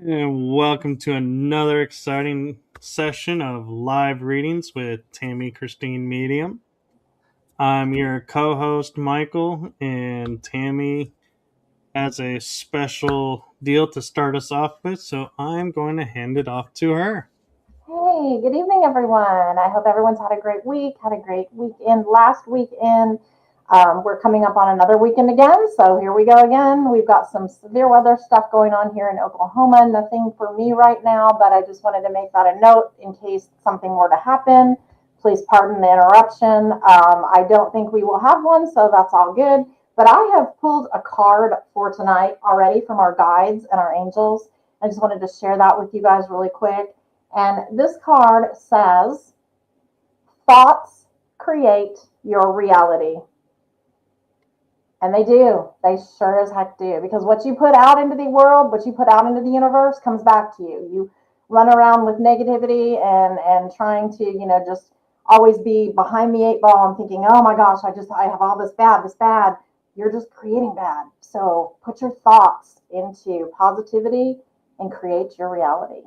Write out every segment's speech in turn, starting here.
And welcome to another exciting session of live readings with Tammy Christine Medium. I'm your co host, Michael, and Tammy has a special deal to start us off with, so I'm going to hand it off to her. Hey, good evening, everyone. I hope everyone's had a great week, had a great weekend last weekend. We're coming up on another weekend again, so here we go again. We've got some severe weather stuff going on here in Oklahoma. Nothing for me right now, but I just wanted to make that a note in case something were to happen. Please pardon the interruption. I don't think we will have one, so that's all good. But I have pulled a card for tonight already from our guides and our angels. I just wanted to share that with you guys really quick. And this card says, thoughts create your reality. And they do. They sure as heck do. Because what you put out into the world, what you put out into the universe comes back to you. You run around with negativity and trying to, just always be behind the eight ball and thinking, oh my gosh, I have all this bad. You're just creating bad. So put your thoughts into positivity and create your reality.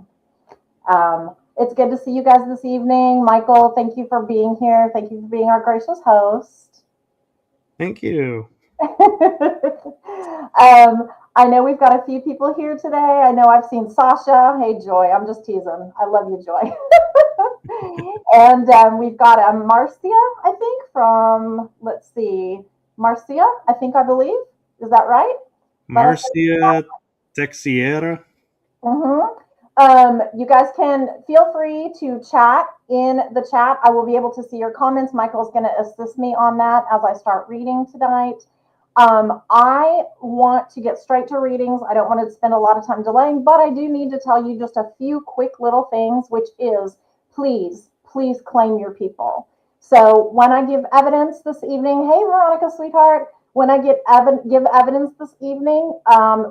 It's good to see you guys this evening. Michael, thank you for being here. Thank you for being our gracious host. Thank you. I know we've got a few people here today. I know I've seen Sasha. Hey, Joy. I'm just teasing. I love you, Joy. And we've got Marcia, I think, from, let's see, Marcia, I believe. Is that right? Marcia Texiera. You guys can feel free to chat in the chat. I will be able to see your comments. Michael's going to assist me on that as I start reading tonight. I want to get straight to readings. I don't want to spend a lot of time delaying, but I do need to tell you just a few quick little things, which is please claim your people. So when I give evidence this evening, hey, Veronica, sweetheart, when I give evidence this evening,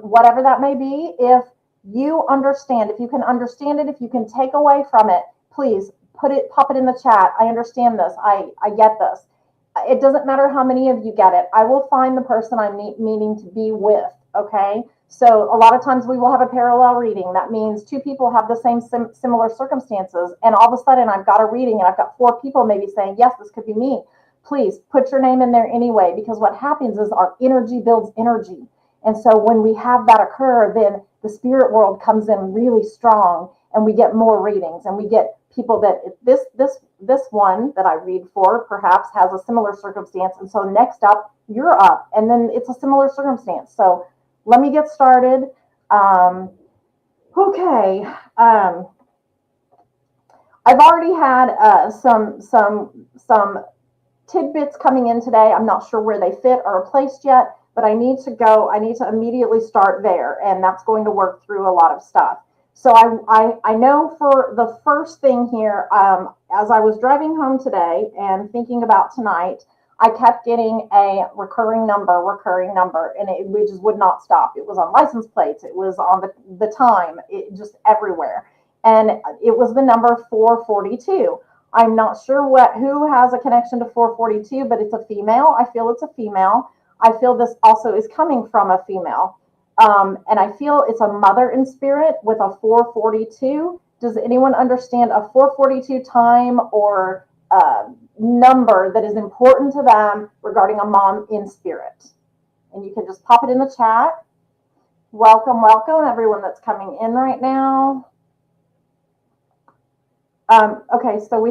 whatever that may be, if you understand, if you can understand it, if you can take away from it, please pop it in the chat. I understand this. I get this. It doesn't matter how many of you get it. I will find the person I'm meaning to be with. Okay. So a lot of times we will have a parallel reading. That means two people have the same similar circumstances. And all of a sudden I've got a reading and I've got four people maybe saying, yes, this could be me. Please put your name in there anyway, because what happens is our energy builds energy. And so when we have that occur, then the spirit world comes in really strong and we get more readings and we get people that this one that I read for perhaps has a similar circumstance. And so next up, you're up. And then it's a similar circumstance. So let me get started. Okay. I've already had some tidbits coming in today. I'm not sure where they fit or are placed yet, but I need to immediately start there, and that's going to work through a lot of stuff. So I know for the first thing here, as I was driving home today and thinking about tonight, I kept getting a recurring number, and we just would not stop. It was on license plates. It was on the time, it just everywhere. And it was the number 442. I'm not sure who has a connection to 442, but it's a female. I feel it's a female. I feel this also is coming from a female. And I feel it's a mother in spirit with a 442. Does anyone understand a 442 time or number that is important to them regarding a mom in spirit? And you can just pop it in the chat. Welcome, everyone that's coming in right now. Okay, so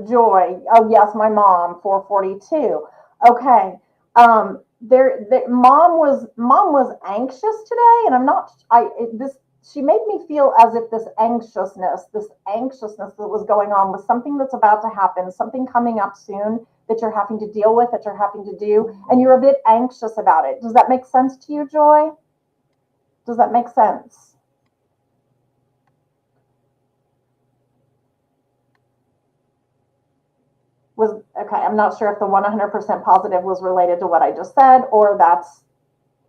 Joy. Oh yes, my mom, 442. Okay. Mom was anxious today, and she made me feel as if this anxiousness that was going on was something that's about to happen, something coming up soon that you're having to deal with, that you're having to do, and you're a bit anxious about it. Does that make sense to you, Joy? Does that make sense? Okay, I'm not sure if the 100% positive was related to what I just said, or that's...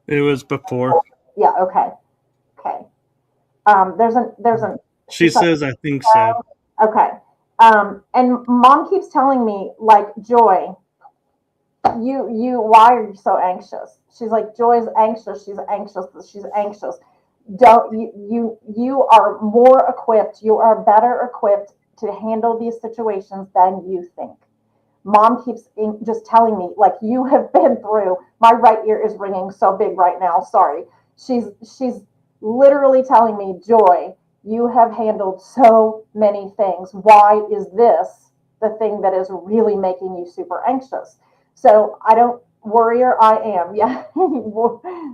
It was before. Yeah, okay. She says, I think so. Okay. And mom keeps telling me, like, Joy, why are you so anxious? She's like, Joy's anxious. She's anxious. You are more equipped, you are better equipped to handle these situations than you think. Mom keeps just telling me, like, you have been through, my right ear is ringing so big right now, sorry. She's literally telling me, Joy, you have handled so many things. Why is this the thing that is really making you super anxious? So I don't, worrier I am. Yeah.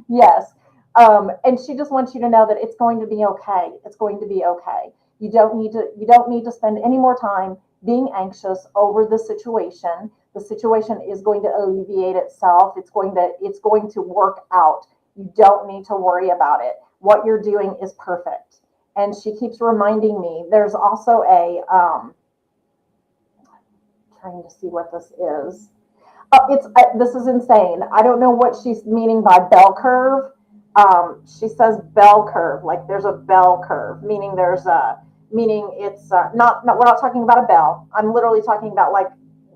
Yes. And she just wants you to know that it's going to be okay. It's going to be okay. You don't need to spend any more time being anxious over the situation. The situation is going to alleviate itself. It's going to work out. You don't need to worry about it. What you're doing is perfect. And she keeps reminding me. There's also a trying to see what this is. It's this is insane. I don't know what she's meaning by bell curve. She says bell curve, like there's a bell curve, meaning it's not we're not talking about a bell. I'm literally talking about like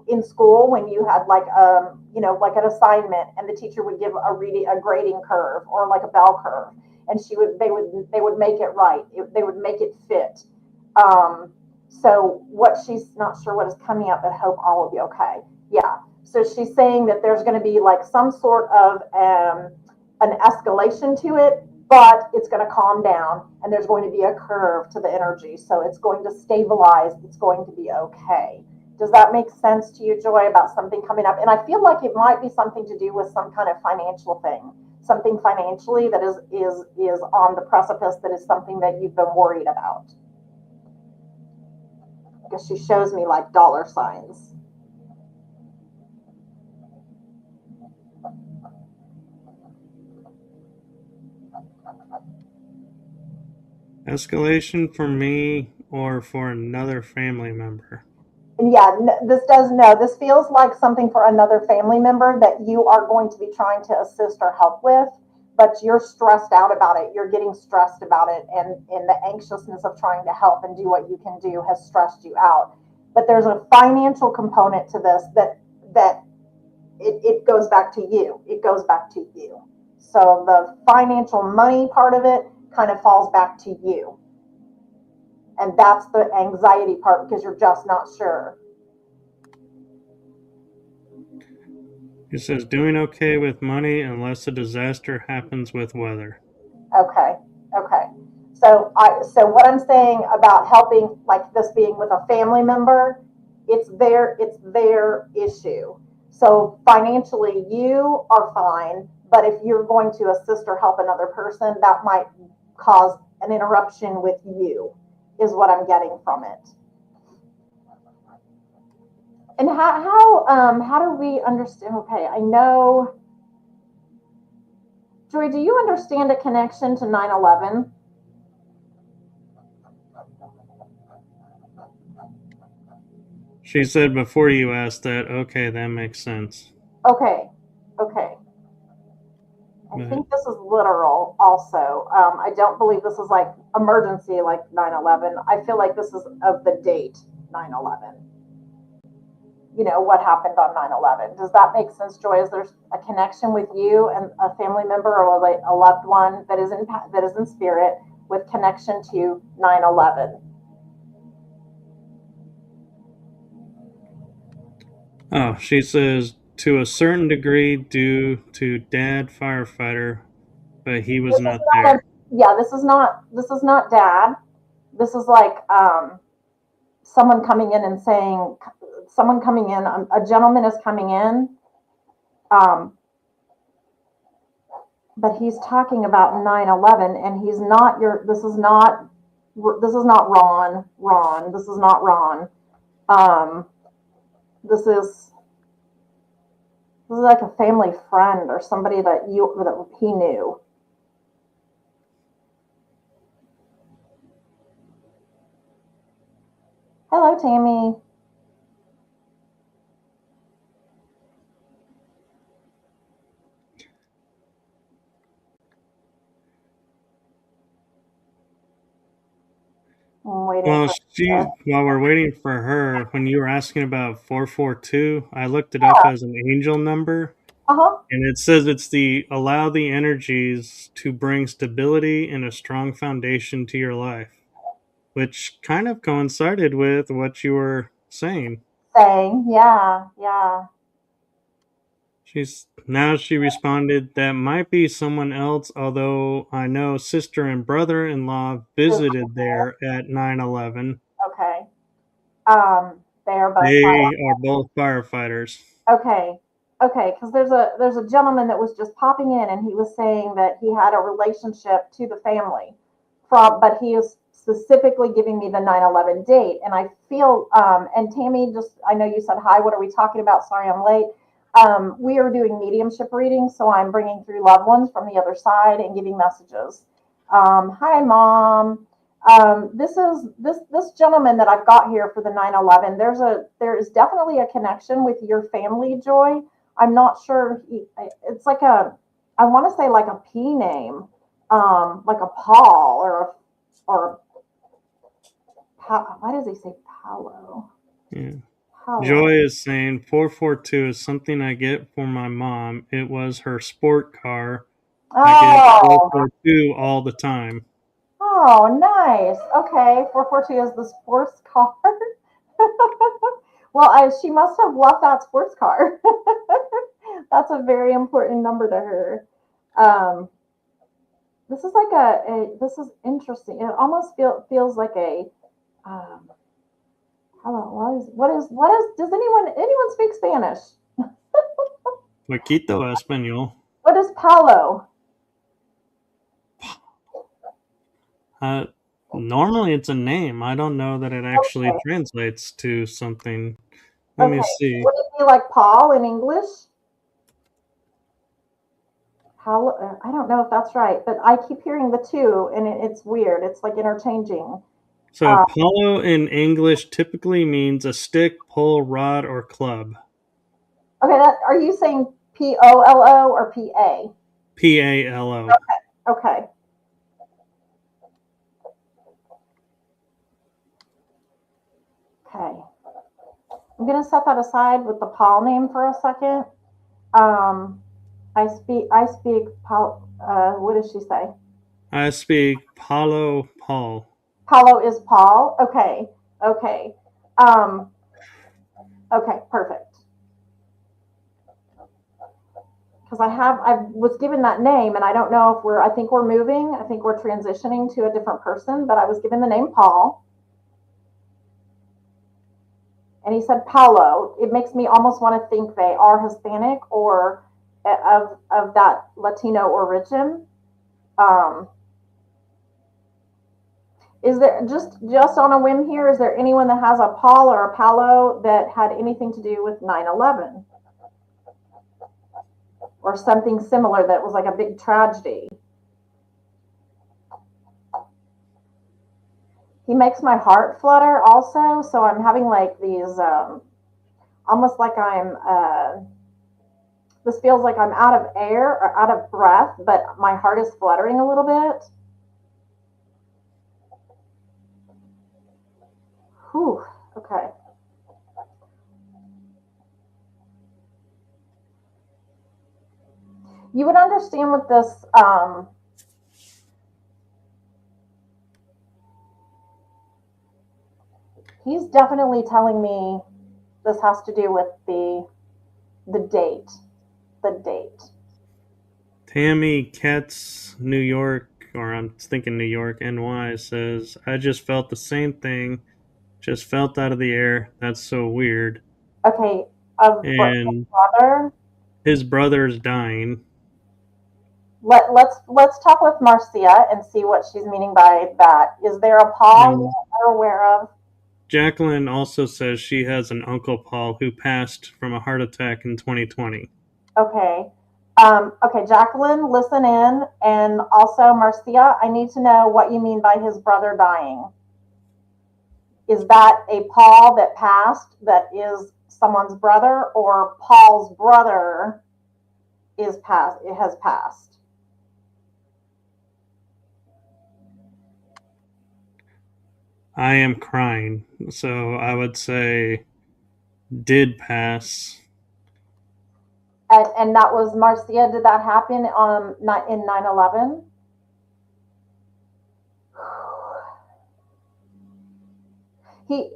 in school when you had like like an assignment and the teacher would give a grading curve or like a bell curve, and they would make it right. They would make it fit. So what she's not sure what is coming up, but hope all will be okay. Yeah. So she's saying that there's going to be like some sort of an escalation to it, but it's going to calm down and there's going to be a curve to the energy. So it's going to stabilize. It's going to be okay. Does that make sense to you, Joy, about something coming up? And I feel like it might be something to do with some kind of financial thing, something financially that is on the precipice, that is something that you've been worried about. Because she shows me like dollar signs. Escalation for me or for another family member? And yeah, this feels like something for another family member that you are going to be trying to assist or help with, but you're stressed out about it. You're getting stressed about it, and the anxiousness of trying to help and do what you can do has stressed you out. But there's a financial component to this that it goes back to you. It goes back to you. So the financial money part of it kind of falls back to you. And that's the anxiety part, because you're just not sure. It says doing okay with money unless a disaster happens with weather. Okay. Okay. So what I'm saying about helping, like this being with a family member, it's their issue. So financially you are fine, but if you're going to assist or help another person, that might cause an interruption with you, is what I'm getting from it. And how do we understand? Okay, I know. Joy, do you understand a connection to 9/11? She said before you asked that, okay, that makes sense. Okay, okay. I But think this is literal also. I don't believe this is like emergency like 9/11. I feel like this is of the date 9/11. What happened on 9/11. Does that make sense, Joy? Is there a connection with you and a family member or like a loved one that is in spirit with connection to 9/11? oh, she says to a certain degree due to dad firefighter, but he was This is not not a there. yeah. This is not dad. This is like someone coming in and saying, someone coming in, a gentleman is coming in, um, but he's talking about 9/11, and he's not this is not Ron, this is not Ron. um, this is like a family friend or somebody that he knew. Hello, Tammy. I'm waiting Well, for while we're waiting for her, when you were asking about 442, I looked it up yeah. as an angel number. Uh-huh. And it says it's the allow the energies to bring stability and a strong foundation to your life, which kind of coincided with what you were saying. Saying, yeah, yeah. She responded, that might be someone else, although I know sister and brother-in-law visited there at 9/11. Okay. They are both They are both firefighters. okay. Okay, because there's a gentleman that was just popping in, and he was saying that he had a relationship to the family, from but he is specifically giving me the 9/11 date, and I feel and Tammy, just I know you said hi. What are we talking about? Sorry, I'm late. We are doing mediumship readings, so I'm bringing through loved ones from the other side and giving messages. Hi, mom. This gentleman that I've got here for the 9/11. There is definitely a connection with your family, Joy. I'm not sure. It's like a, I want to say like a P name, like a Paul or why does he say Paolo? Yeah. Paolo. Joy is saying 442 is something I get for my mom. It was her sport car. I get Oh, 442 all the time. oh, nice. Okay, 442 is the sports car. Well, she must have loved that sports car. That's a very important number to her. Um, this is like this is interesting. It almost feels like a hello. Does anyone speak Spanish? Poquito español. What is Palo? Uh, Normally it's a name. I don't know that it actually Okay, translates to something. Let me okay. see. Would it be like Paul in English? Palo. I don't know if that's right, but I keep hearing the two, and it's weird. It's like interchanging. So, palo in English typically means a stick, pole, rod, or club. Okay, are you saying Polo or PA? Palo. Okay. Okay. I'm gonna set that aside with the Paul name for a second. Um, I speak Paul. What does she say? I speak Palo Paul. Paulo is Paul. Okay. Okay. Um, okay. Perfect. Because I was given that name, and I don't know if I think we're moving. I think we're transitioning to a different person, but I was given the name Paul, and he said Paulo. It makes me almost want to think they are Hispanic or of that Latino origin. Um, is there just on a whim here? Is there anyone that has a Paul or a Palo that had anything to do with 9/11 or something similar that was like a big tragedy? He makes my heart flutter also, so I'm having like these almost like I'm this feels like I'm out of air or out of breath, but my heart is fluttering a little bit. Whew. Okay. You would understand with this. He's definitely telling me this has to do with the date. The date. Tammy Katz, New York, or I'm thinking New York, NY, says, I just felt the same thing. Just felt out of the air. That's so weird. Okay. Of And brother. his brother's dying. Let's talk with Marcia and see what she's meaning by that. Is there a Paul And you're aware of? Jacqueline also says she has an Uncle Paul who passed from a heart attack in 2020. Okay. Okay, Jacqueline, listen in. And also, Marcia, I need to know what you mean by his brother dying. Is that a Paul that passed that is someone's brother, or Paul's brother is passed? It has passed. I am crying. So I would say did pass. And that was Marcia. Did that happen in 9/11?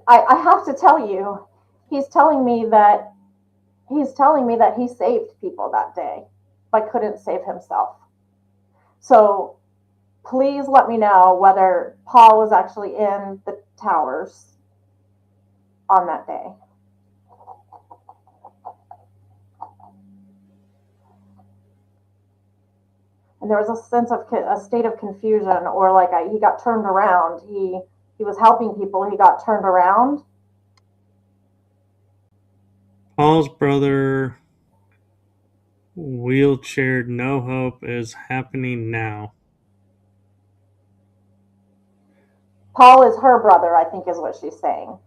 I have to tell you, he's telling me that he saved people that day, but couldn't save himself. So please let me know whether Paul was actually in the towers on that day. And there was a state of confusion, or like he got turned around. He was helping people. He got turned around. Paul's brother, wheelchaired, no hope is happening now. Paul is her brother, I think, is what she's saying.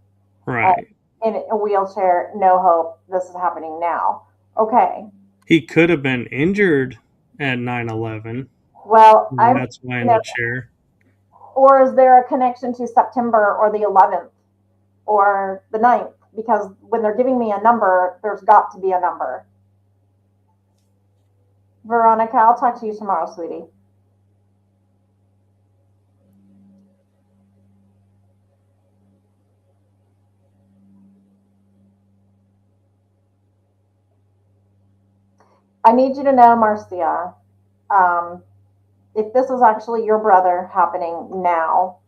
Right. In a wheelchair, no hope. This is happening now. Okay. He could have been injured at 9/11. Well, That's why in the chair. Or is there a connection to September or the 11th or the 9th? Because when they're giving me a number, there's got to be a number. Veronica, I'll talk to you tomorrow, sweetie. I need you to know, Marcia, if this is actually your brother happening now,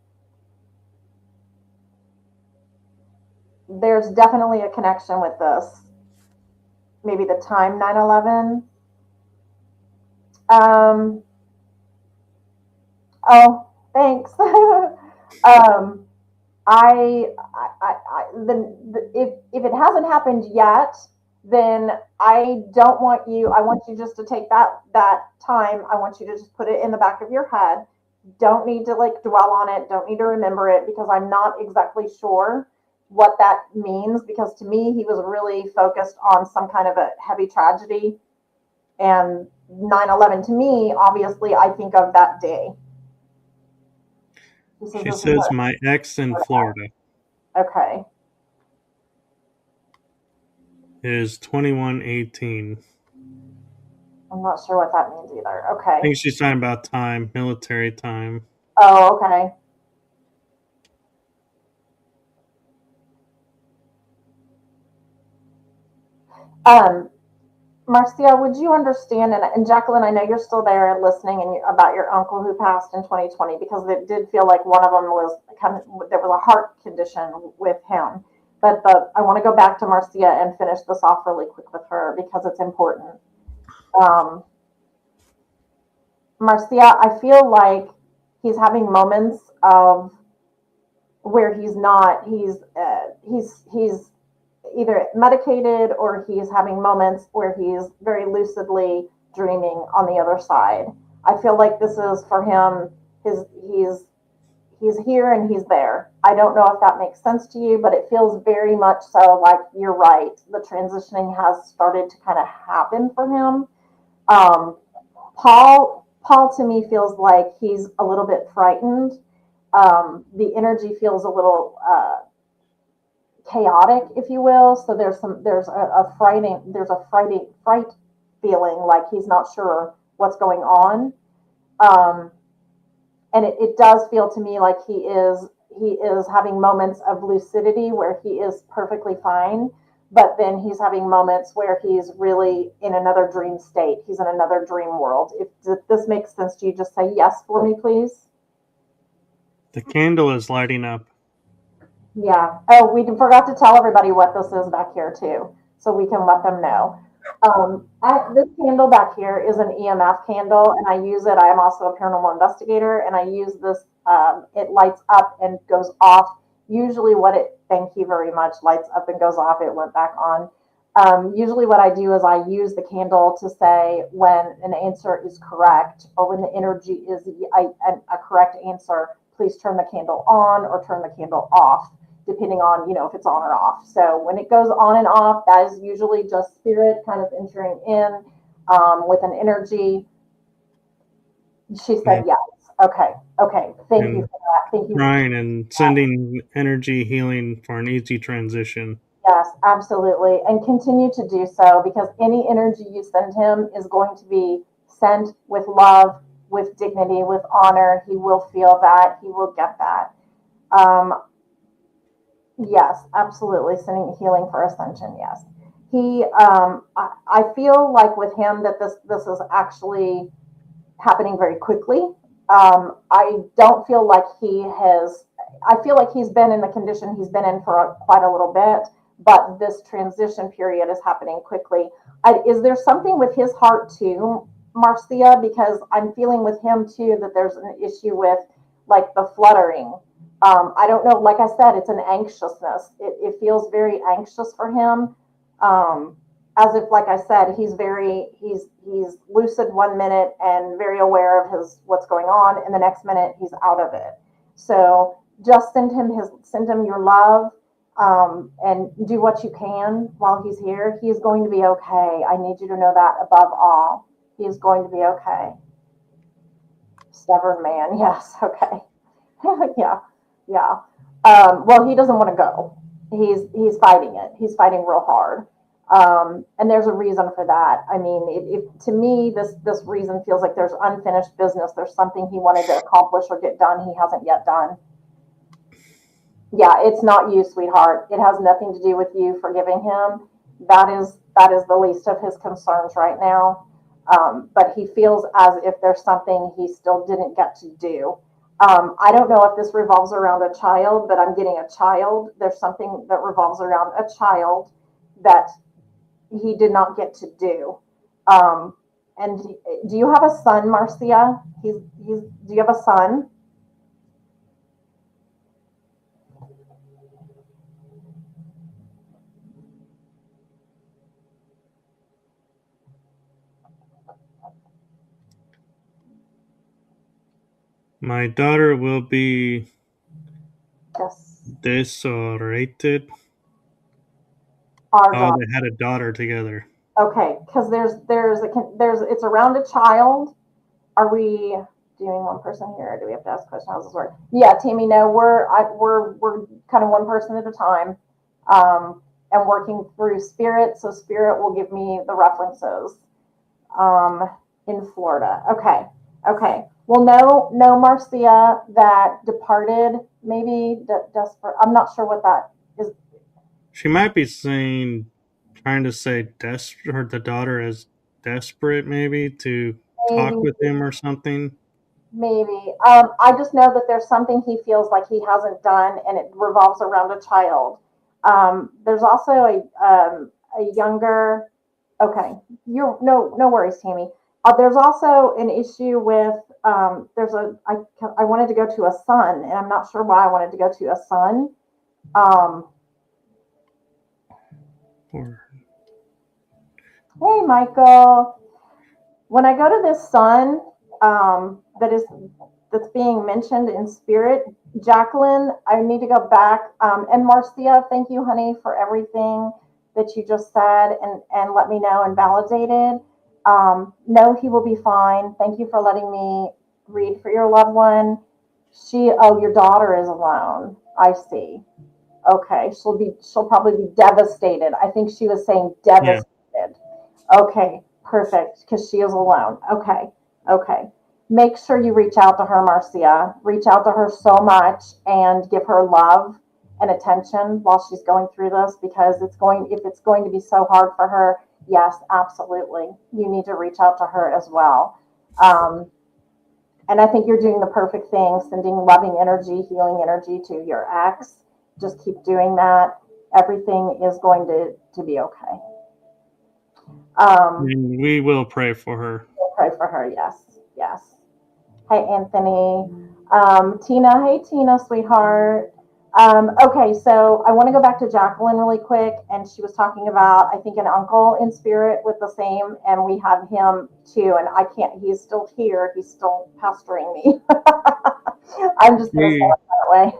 there's definitely a connection with this. Maybe the time 9/11. Oh, thanks. If it hasn't happened yet, then I don't want you. I want you just to take that time. I want you to just put it in the back of your head. Don't need to like dwell on it. Don't need to remember it, because I'm not exactly sure what that means, because to me he was really focused on some kind of a heavy tragedy, and 9/11 to me, obviously, I think of that day. She says my ex in Florida. Okay. Is 2118. I'm not sure what that means either. Okay. I think she's talking about time, military time. Oh, okay. Marcia, would you understand, and Jacqueline, I know you're still there listening, and about your uncle who passed in 2020, because it did feel like one of them was there was a heart condition with him. But I want to go back to Marcia and finish this off really quick with her, because it's important. Marcia, I feel like he's having moments of where he's either medicated, or he's having moments where he's very lucidly dreaming on the other side. I feel like this is for him. He's here and he's there. I don't know if that makes sense to you, but it feels very much so like you're right. The transitioning has started to kind of happen for him. Paul to me feels like he's a little bit frightened. The energy feels a little chaotic, if you will. So there's a fright feeling, like he's not sure what's going on. And it does feel to me like he is having moments of lucidity where he is perfectly fine, but then he's having moments where he's really in another dream state. He's in another dream world. If this makes sense to you, just say yes for me, please. The candle is lighting up. Yeah. Oh, we forgot to tell everybody what this is back here too, so we can let them know. This candle back here is an EMF candle, and I use it. I am also a paranormal investigator, and I use this. It lights up and goes off. Usually thank you very much, lights up and goes off. It went back on. Usually what I do is I use the candle to say when an answer is correct, or when the energy is a correct answer, please turn the candle on or turn the candle off, depending on, if it's on or off. So when it goes on and off, that is usually just spirit kind of entering in with an energy. She said yes. Okay. Thank you for that. Thank you. Trying and sending energy healing for an easy transition. Yes, absolutely. And continue to do so, because any energy you send him is going to be sent with love, with dignity, with honor. He will feel that. He will get that. Um, yes, absolutely. Sending healing for ascension. Yes. I feel like with him that this is actually happening very quickly. I don't feel like I feel like he's been in the condition he's been in for quite a little bit, but this transition period is happening quickly. Is there something with his heart too, Marcia? Because I'm feeling with him too that there's an issue with like the fluttering. I don't know. Like I said, it's an anxiousness. It feels very anxious for him. Um, as if, like I said, he's lucid one minute and very aware of his what's going on, and the next minute he's out of it. So just send him your love, and do what you can while he's here. He is going to be okay. I need you to know that above all, he is going to be okay. Stubborn man, yes, okay, yeah, yeah. Well, he doesn't want to go. He's fighting it. He's fighting real hard. And there's a reason for that. I mean, to me, this reason feels like there's unfinished business. There's something he wanted to accomplish or get done he hasn't yet done. Yeah, it's not you, sweetheart. It has nothing to do with you forgiving him. That is the least of his concerns right now. But he feels as if there's something he still didn't get to do. I don't know if this revolves around a child, but I'm getting a child. There's something that revolves around a child that he did not get to do. And do you have a son, Marcia? Do you have a son? My daughter will be Yes. desorated. Our Oh, daughter. they had a daughter together. Okay, because it's around a child. Are we doing one person here, or do we have to ask questions? How's this work? Yeah, Tammy. No, we're kind of one person at a time, and working through spirit. So spirit will give me the references. Um, in Florida. Okay, okay. Well, no, Marcia, that departed. Maybe desperate. I'm not sure what that is. She might be trying to say the daughter is desperate, maybe to talk Maybe with him or something. Maybe. I just know that there's something he feels like he hasn't done, and it revolves around a child. There's also a younger. Okay, no worries, Tammy. There's also an issue with I wanted to go to a son, and I'm not sure why I wanted to go to a son. Um, Or hey, Michael. When I go to this sun, that's being mentioned in spirit, Jacqueline, I need to go back. And Marcia, thank you, honey, for everything that you just said and let me know and validated. No, he will be fine. Thank you for letting me read for your loved one. Your daughter is alone. I see. Okay, she'll probably be devastated. I think she was saying yeah, devastated. Okay, perfect, because she is alone. Okay, okay. Make sure you reach out to her, Marcia. Reach out to her so much and give her love and attention while she's going through this, because if it's going to be so hard for her, yes, absolutely. You need to reach out to her as well. Um, and I think you're doing the perfect thing, sending loving energy, healing energy to your ex. Just keep doing that. Everything is going to be okay. Um, and we will pray for her. we'll pray for her. Yes, yes. Hey, Anthony. Tina. Hey, Tina, sweetheart. Okay, so I want to go back to Jacqueline really quick, and she was talking about, I think, an uncle in spirit with the same, and we had him too, and I can't. He's still here. He's still pestering me. I'm just gonna say She, it that way.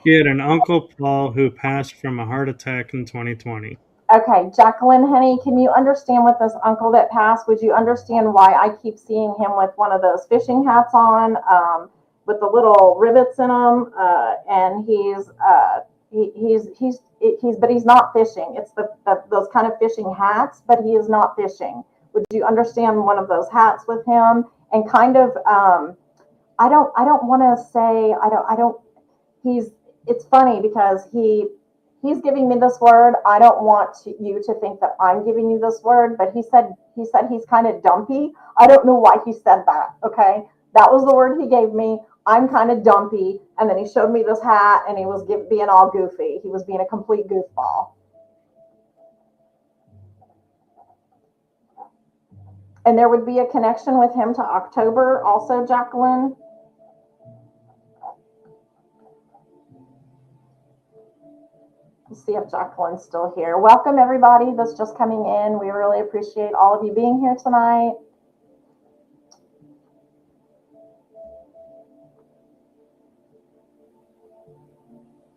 she had an uncle Paul who passed from a heart attack in 2020. Okay, Jacqueline, honey, can you understand with this uncle that passed? Would you understand why I keep seeing him with one of those fishing hats on, with the little rivets in them, and he's but he's not fishing. It's those kind of fishing hats, but he is not fishing. Would you understand one of those hats with him? And kind of, I don't want to say, it's funny because he's giving me this word. I don't want you to think that I'm giving you this word, but he said he's kind of dumpy. I don't know why he said that. Okay. That was the word he gave me. I'm kind of dumpy. And then he showed me this hat and he was being all goofy. He was being a complete goofball. And there would be a connection with him to October also, Jacqueline. Let's see if Jacqueline's still here. Welcome everybody that's just coming in. We really appreciate all of you being here tonight.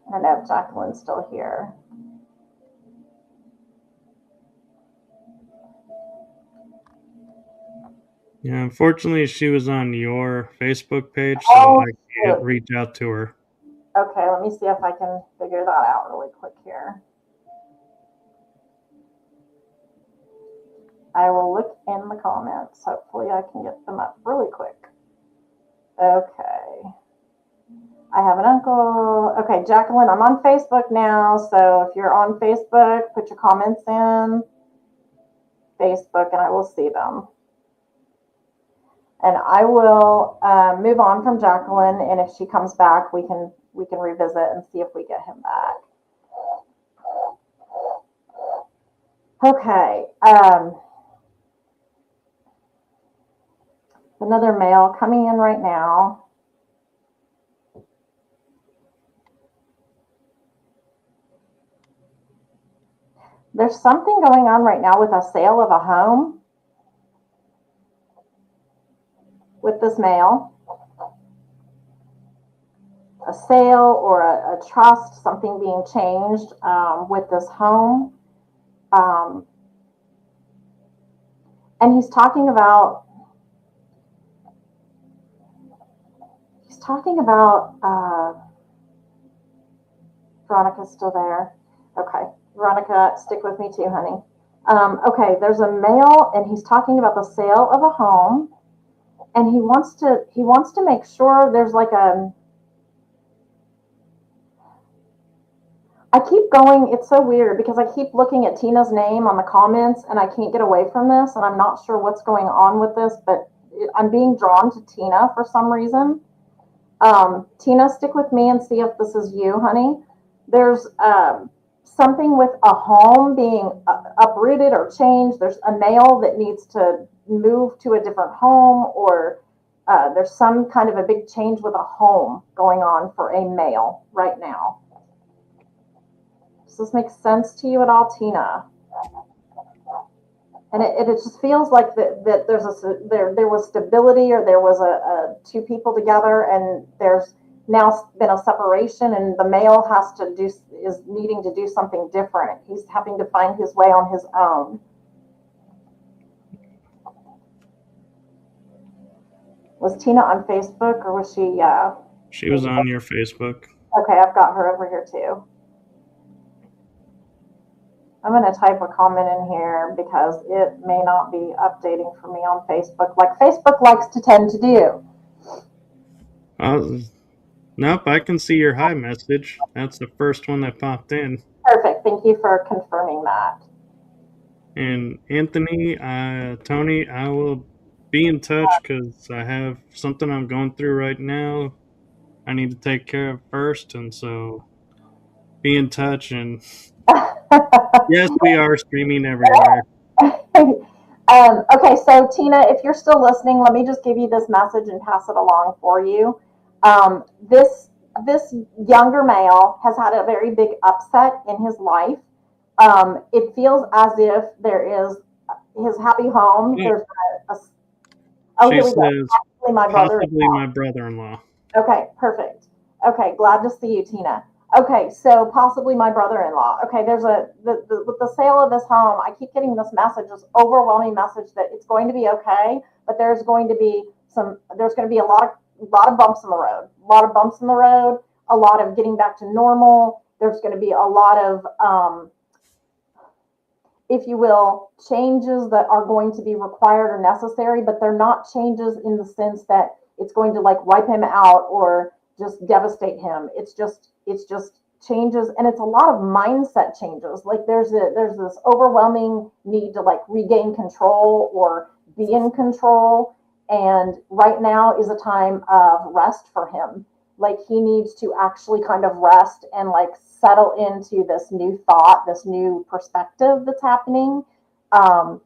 I don't know if Jacqueline's still here. Yeah, unfortunately, she was on your Facebook page, so I can't reach out to her. Okay, let me see if I can figure that out really quick here. I will look in the comments. Hopefully I can get them up really quick. Okay. I have an uncle. Okay, Jacqueline, I'm on Facebook now. So if you're on Facebook, put your comments in Facebook and I will see them. And I will move on from Jacqueline. And if she comes back, we can revisit and see if we get him back. Okay. Another male coming in right now. There's something going on right now with a sale of a home with this male. A sale or a trust, something being changed with this home. And he's talking about Veronica's still there. Okay. Veronica, stick with me too, honey. Okay, there's a male and he's talking about the sale of a home and he wants to make sure there's like I keep going, it's so weird because I keep looking at Tina's name on the comments and I can't get away from this and I'm not sure what's going on with this, but I'm being drawn to Tina for some reason. Tina, stick with me and see if this is you, honey. There's something with a home being uprooted or changed. There's a male that needs to move to a different home or there's some kind of a big change with a home going on for a male right now. Does this make sense to you at all, Tina? And it just feels like that there was stability or there was two people together and there's now been a separation and the male is needing to do something different. He's having to find his way on his own. Was Tina on Facebook or was she? She was on your Facebook. Okay, I've got her over here too. I'm going to type a comment in here because it may not be updating for me on Facebook like Facebook likes to tend to do. Nope, I can see your hi message. That's the first one that popped in. Perfect. Thank you for confirming that. And Anthony, Tony, I will be in touch because I have something I'm going through right now I need to take care of first, and so be in touch. And yes, we are streaming everywhere. Okay, so Tina, if you're still listening, let me just give you this message and pass it along for you. This younger male has had a very big upset in his life. It feels as if there is his happy home. Yeah. Here we go. Possibly my brother-in-law. Okay, perfect. Okay, glad to see you, Tina. Okay, so possibly my brother-in-law. Okay, there's with the sale of this home, I keep getting this message, this overwhelming message that it's going to be okay, but there's going to be a lot of bumps in the road, a lot of getting back to normal. there's going to be a lot of, if you will, changes that are going to be required or necessary, but they're not changes in the sense that it's going to like wipe him out or just devastate him. It's just changes, and it's a lot of mindset changes. Like there's this overwhelming need to like regain control or be in control, and right now is a time of rest for him. Like he needs to actually kind of rest and like settle into this new thought, this new perspective that's happening. Um,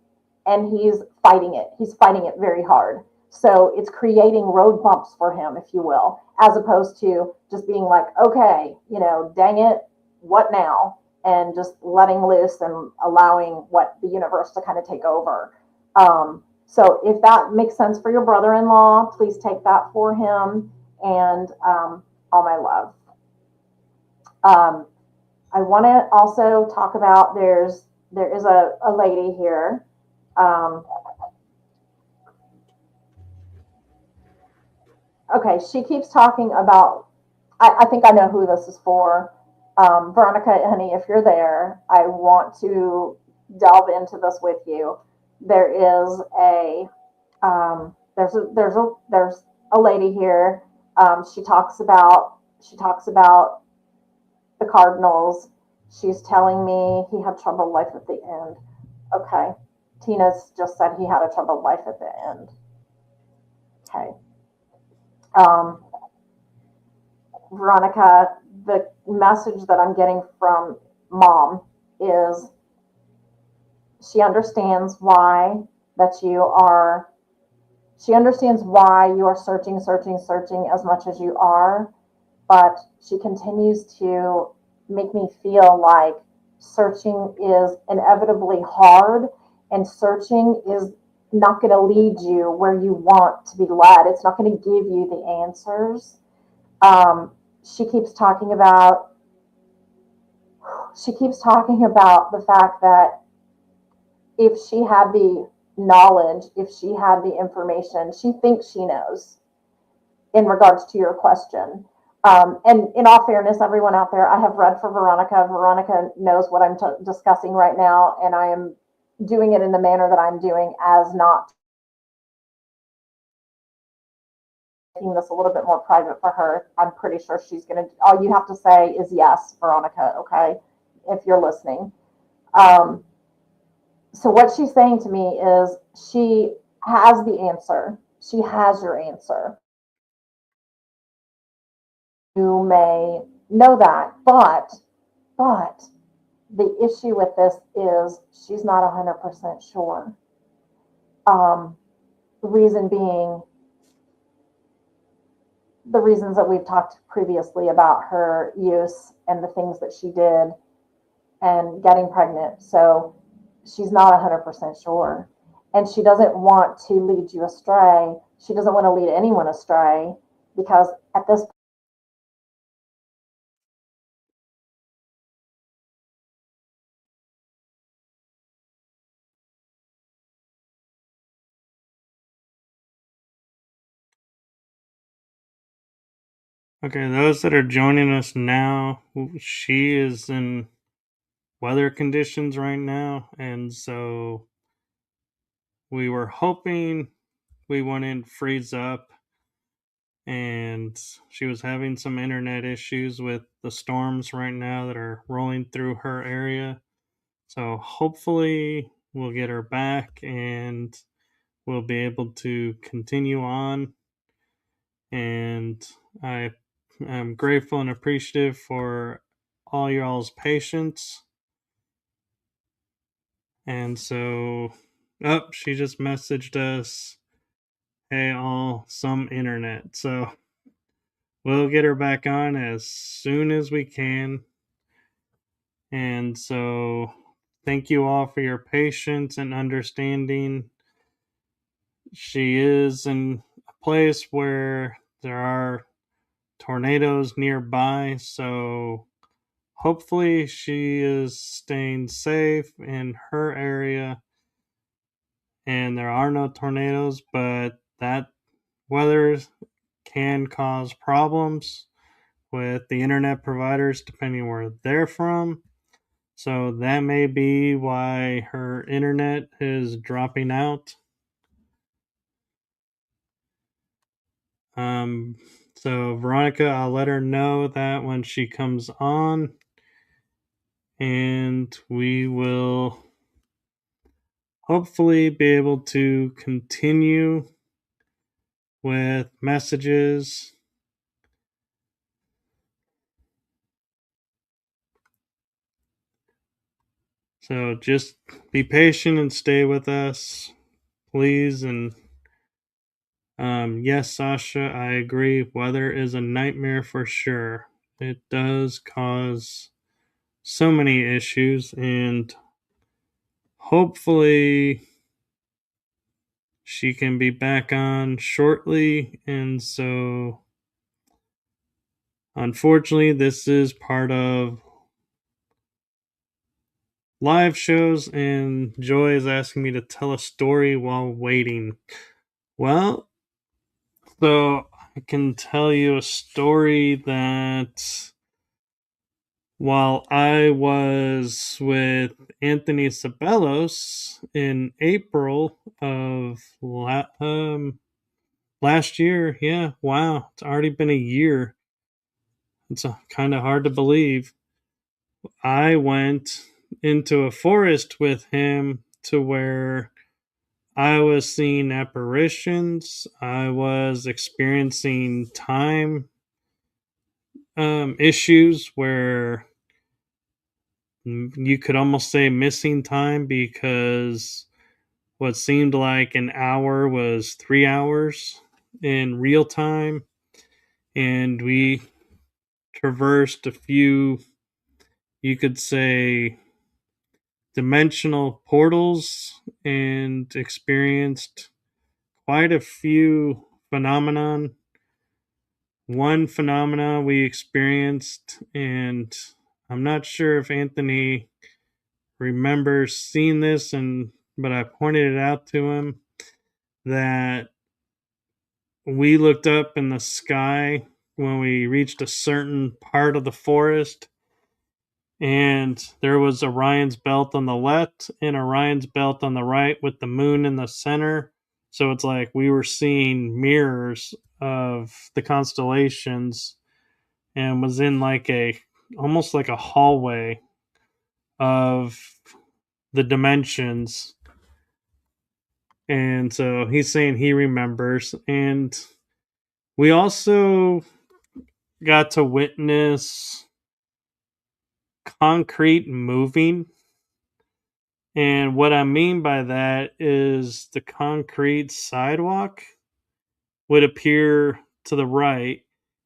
and he's fighting it. He's fighting it very hard. So it's creating road bumps for him, if you will, as opposed to just being like, okay, you know, dang it, what now? And just letting loose and allowing what the universe to kind of take over. So if that makes sense for your brother-in-law, please take that for him. And all my love. I want to also talk about there is a lady here. Okay, she keeps talking about, I think I know who this is for. Veronica, honey, if you're there, I want to delve into this with you. There is there's a lady here. She talks about the Cardinals. She's telling me he had troubled life at the end. Okay. Tina's just said he had a troubled life at the end. Okay. Veronica, the message that I'm getting from mom is she understands why she understands why you are searching as much as you are, but she continues to make me feel like searching is inevitably hard, and searching is not going to lead you where you want to be led. It's not going to give you the answers. She keeps talking about the fact that if she had the knowledge, if she had the information, she thinks she knows in regards to your question. And in all fairness, everyone out there, I have read for Veronica. Veronica knows what I'm discussing right now, and I am doing it in the manner that I'm doing as not making this a little bit more private for her. I'm pretty sure she's going to, all you have to say is yes, Veronica, okay, if you're listening. So what she's saying to me is she has the answer. She has your answer. You may know that, but the issue with this is she's not 100% sure. The reason being, the reasons that we've talked previously about her use and the things that she did and getting pregnant. So she's not 100% sure. And she doesn't want to lead you astray. She doesn't want to lead anyone astray, because at this point, Okay, those that are joining us now, she is in weather conditions right now, and so we were hoping we wouldn't freeze up, and she was having some internet issues with the storms right now that are rolling through her area. So hopefully we'll get her back and we'll be able to continue on. And I am grateful and appreciative for all y'all's patience. And so, she just messaged us, hey, all, some internet. So we'll get her back on as soon as we can. And so, thank you all for your patience and understanding. She is in a place where there are tornadoes nearby, so hopefully she is staying safe in her area and there are no tornadoes, but that weather can cause problems with the internet providers, depending where they're from. So that may be why her internet is dropping out. So Veronica, I'll let her know that when she comes on, and we will hopefully be able to continue with messages. So just be patient and stay with us, please. And yes, Sasha, I agree. Weather is a nightmare for sure. It does cause so many issues, and hopefully she can be back on shortly. And so, unfortunately, this is part of live shows, and Joy is asking me to tell a story while waiting. Well, so I can tell you a story that while I was with Anthony Sabelos in April of last year, yeah, wow, it's already been a year. It's kind of hard to believe. I went into a forest with him to where I was seeing apparitions. I was experiencing time issues where you could almost say missing time, because what seemed like an hour was 3 hours in real time. And we traversed a few, you could say, dimensional portals and experienced quite a few phenomenon. One phenomena we experienced, and I'm not sure if Anthony remembers seeing this, but I pointed it out to him, that we looked up in the sky when we reached a certain part of the forest, and there was Orion's belt on the left and Orion's belt on the right with the moon in the center. So it's like we were seeing mirrors of the constellations, and was in like a almost like a hallway of the dimensions. And so he's saying he remembers. And we also got to witness concrete moving. And what I mean by that is the concrete sidewalk would appear to the right,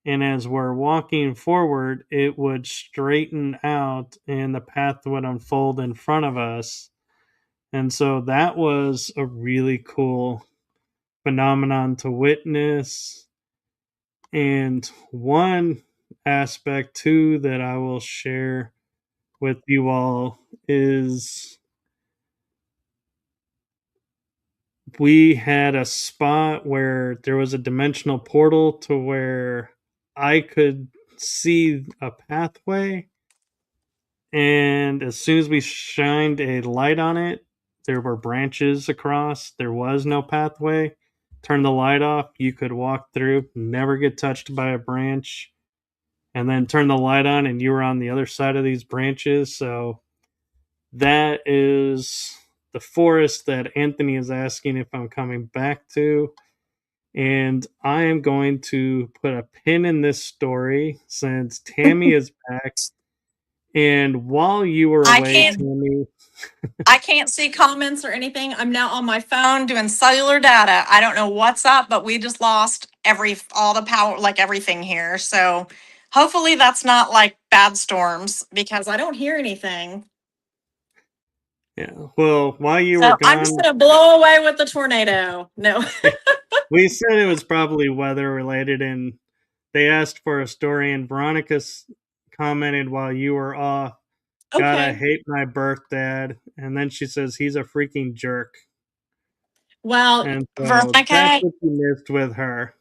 and as we're walking forward, it would straighten out and the path would unfold in front of us. And so that was a really cool phenomenon to witness. And one aspect too that I will share with you all is we had a spot where there was a dimensional portal to where I could see a pathway. And as soon as we shined a light on it, there were branches across. There was no pathway. Turn the light off, you could walk through, never get touched by a branch. And then turn the light on, and you were on the other side of these branches. So that is the forest that Anthony is asking if I'm coming back to. And I am going to put a pin in this story since Tammy is back. And while you were I away, can't Tammy, I can't see comments or anything. I'm now on my phone doing cellular data. I don't know what's up, but we just lost all the power, like everything here. So hopefully that's not like bad storms because I don't hear anything. yeah, well, while you were So I'm just gone, gonna blow away with the tornado. No. we said it was probably weather related, and they asked for a story, and Veronica commented while you were off, God, I Okay. hate my birth dad. And then she says he's a freaking jerk. Well, And so that's Veronica, what you missed with her.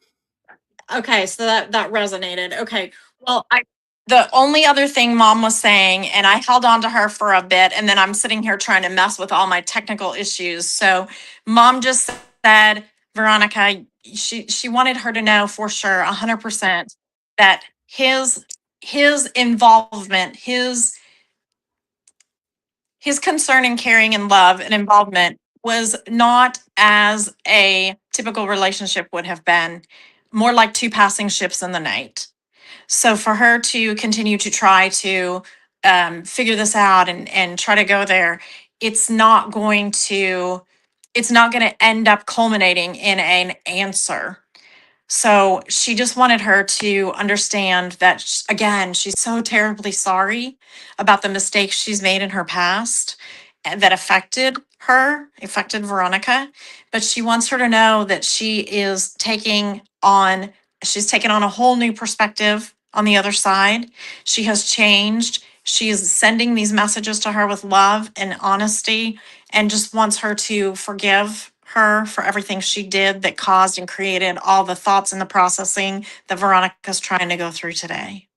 Okay, so that resonated. Okay. Well, the only other thing mom was saying, and I held on to her for a bit, and then I'm sitting here trying to mess with all my technical issues. So mom just said, Veronica, she wanted her to know for sure, 100%, that his involvement, his concern and caring and love and involvement was not as a typical relationship would have been, more like two passing ships in the night. So for her to continue to try to figure this out and try to go there, it's not going to it's not going to end up culminating in an answer. So she just wanted her to understand that, again, she's so terribly sorry about the mistakes she's made in her past and that affected Veronica. But she wants her to know that she's taken on a whole new perspective on the other side. She has changed. She is sending these messages to her with love and honesty, and just wants her to forgive her for everything she did that caused and created all the thoughts and the processing that Veronica's trying to go through today.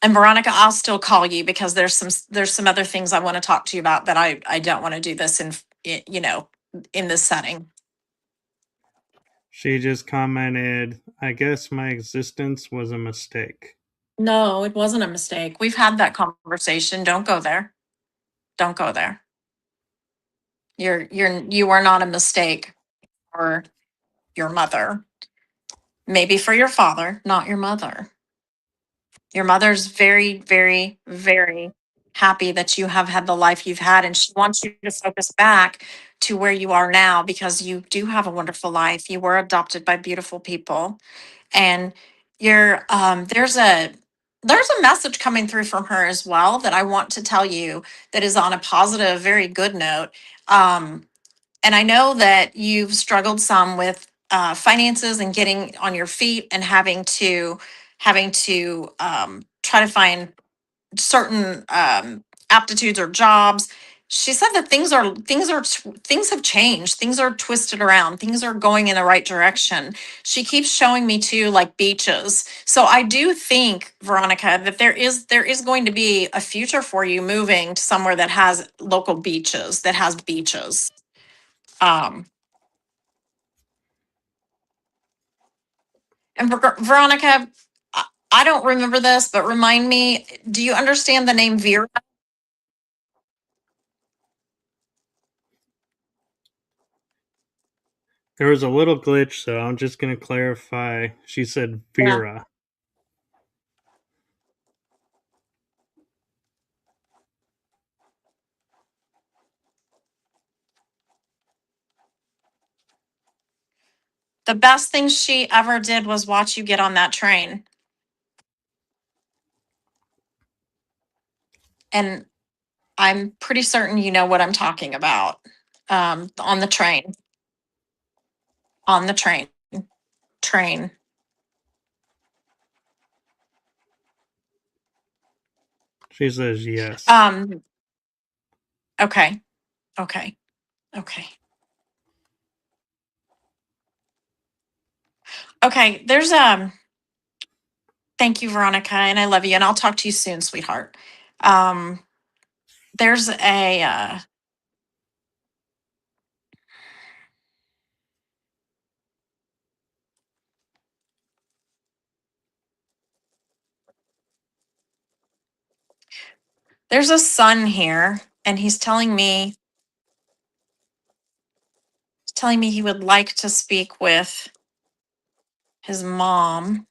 And Veronica, I'll still call you because there's some other things I want to talk to you about that I don't want to do this in this setting. She just commented, I guess my existence was a mistake. No, it wasn't a mistake. We've had that conversation. Don't go there. Don't go there. You are not a mistake for your mother. Maybe for your father, not your mother. Your mother's very, very, very happy that you have had the life you've had, and she wants you to focus back to where you are now because you do have a wonderful life. You were adopted by beautiful people, and you're there's a message coming through from her as well that I want to tell you that is on a positive, very good note. And I know that you've struggled some with finances and getting on your feet and having to try to find certain aptitudes or jobs. She said that things have changed. Things are twisted around. Things are going in the right direction. She keeps showing me too, like beaches. So I do think, Veronica, that there is going to be a future for you moving to somewhere that has local beaches, that has beaches. Um, and Veronica, I don't remember this, but remind me, do you understand the name Vera? There was a little glitch, so I'm just going to clarify. She said Yeah. Vera. The best thing she ever did was watch you get on that train. And I'm pretty certain you know what I'm talking about. On the train. On the train. Train. She says yes. Okay. Okay. Okay. Okay. Thank you, Veronica, and I love you, and I'll talk to you soon, sweetheart. Um, there's a son here, and he's telling me he would like to speak with his mom.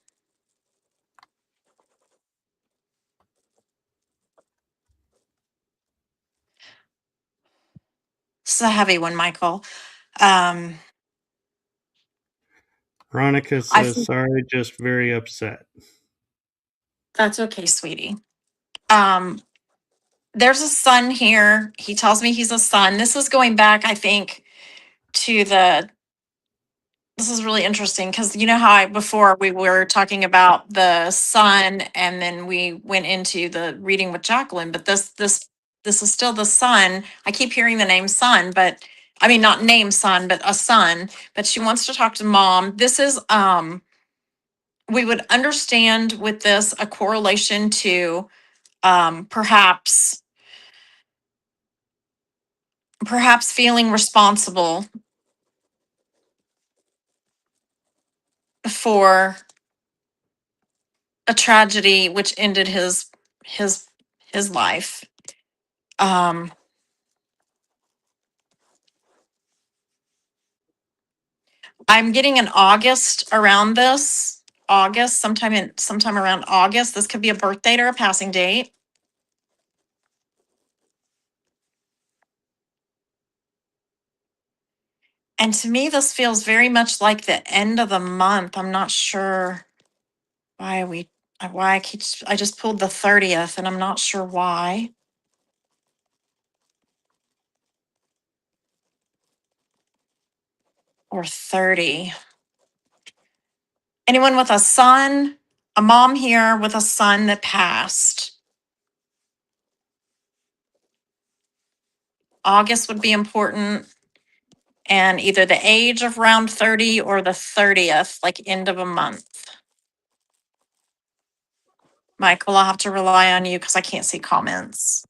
This is a heavy one, Michael. Um, Veronica I says sorry, just very upset. That's okay, sweetie. Um, there's a son here. He tells me he's a son. This is going back, I think, to this is really interesting because you know how before we were talking about the son and then we went into the reading with Jacqueline, but this is still the son. I keep hearing the name son, but I mean, not named son, but a son, but she wants to talk to mom. This is, we would understand with this a correlation to perhaps feeling responsible for a tragedy which ended his his life. Um, I'm getting an August around this. August, sometime around August. This could be a birth date or a passing date. And to me, this feels very much like the end of the month. I'm not sure why I just pulled the 30th and I'm not sure why. Or 30. Anyone with a son, a mom here with a son that passed. August would be important. And either the age of round 30 or the 30th, like end of a month. Michael, I'll have to rely on you because I can't see comments.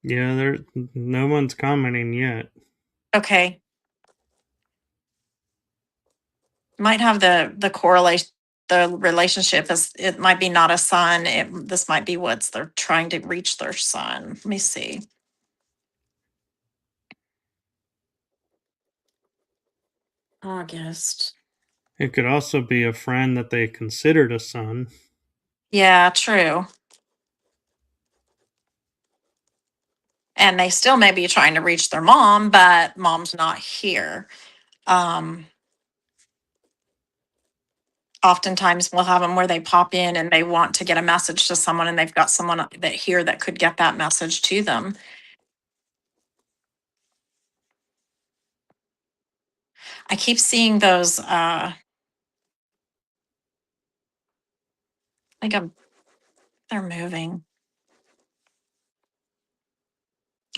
Yeah, no one's commenting yet. Okay. Might have the correlation, the relationship is, it might be not a son. This might be what's they're trying to reach their son. Let me see. August. It could also be a friend that they considered a son. Yeah, true. And they still may be trying to reach their mom, but mom's not here. Oftentimes we'll have them where they pop in and they want to get a message to someone and they've got someone that here that could get that message to them. I keep seeing those, like they're moving.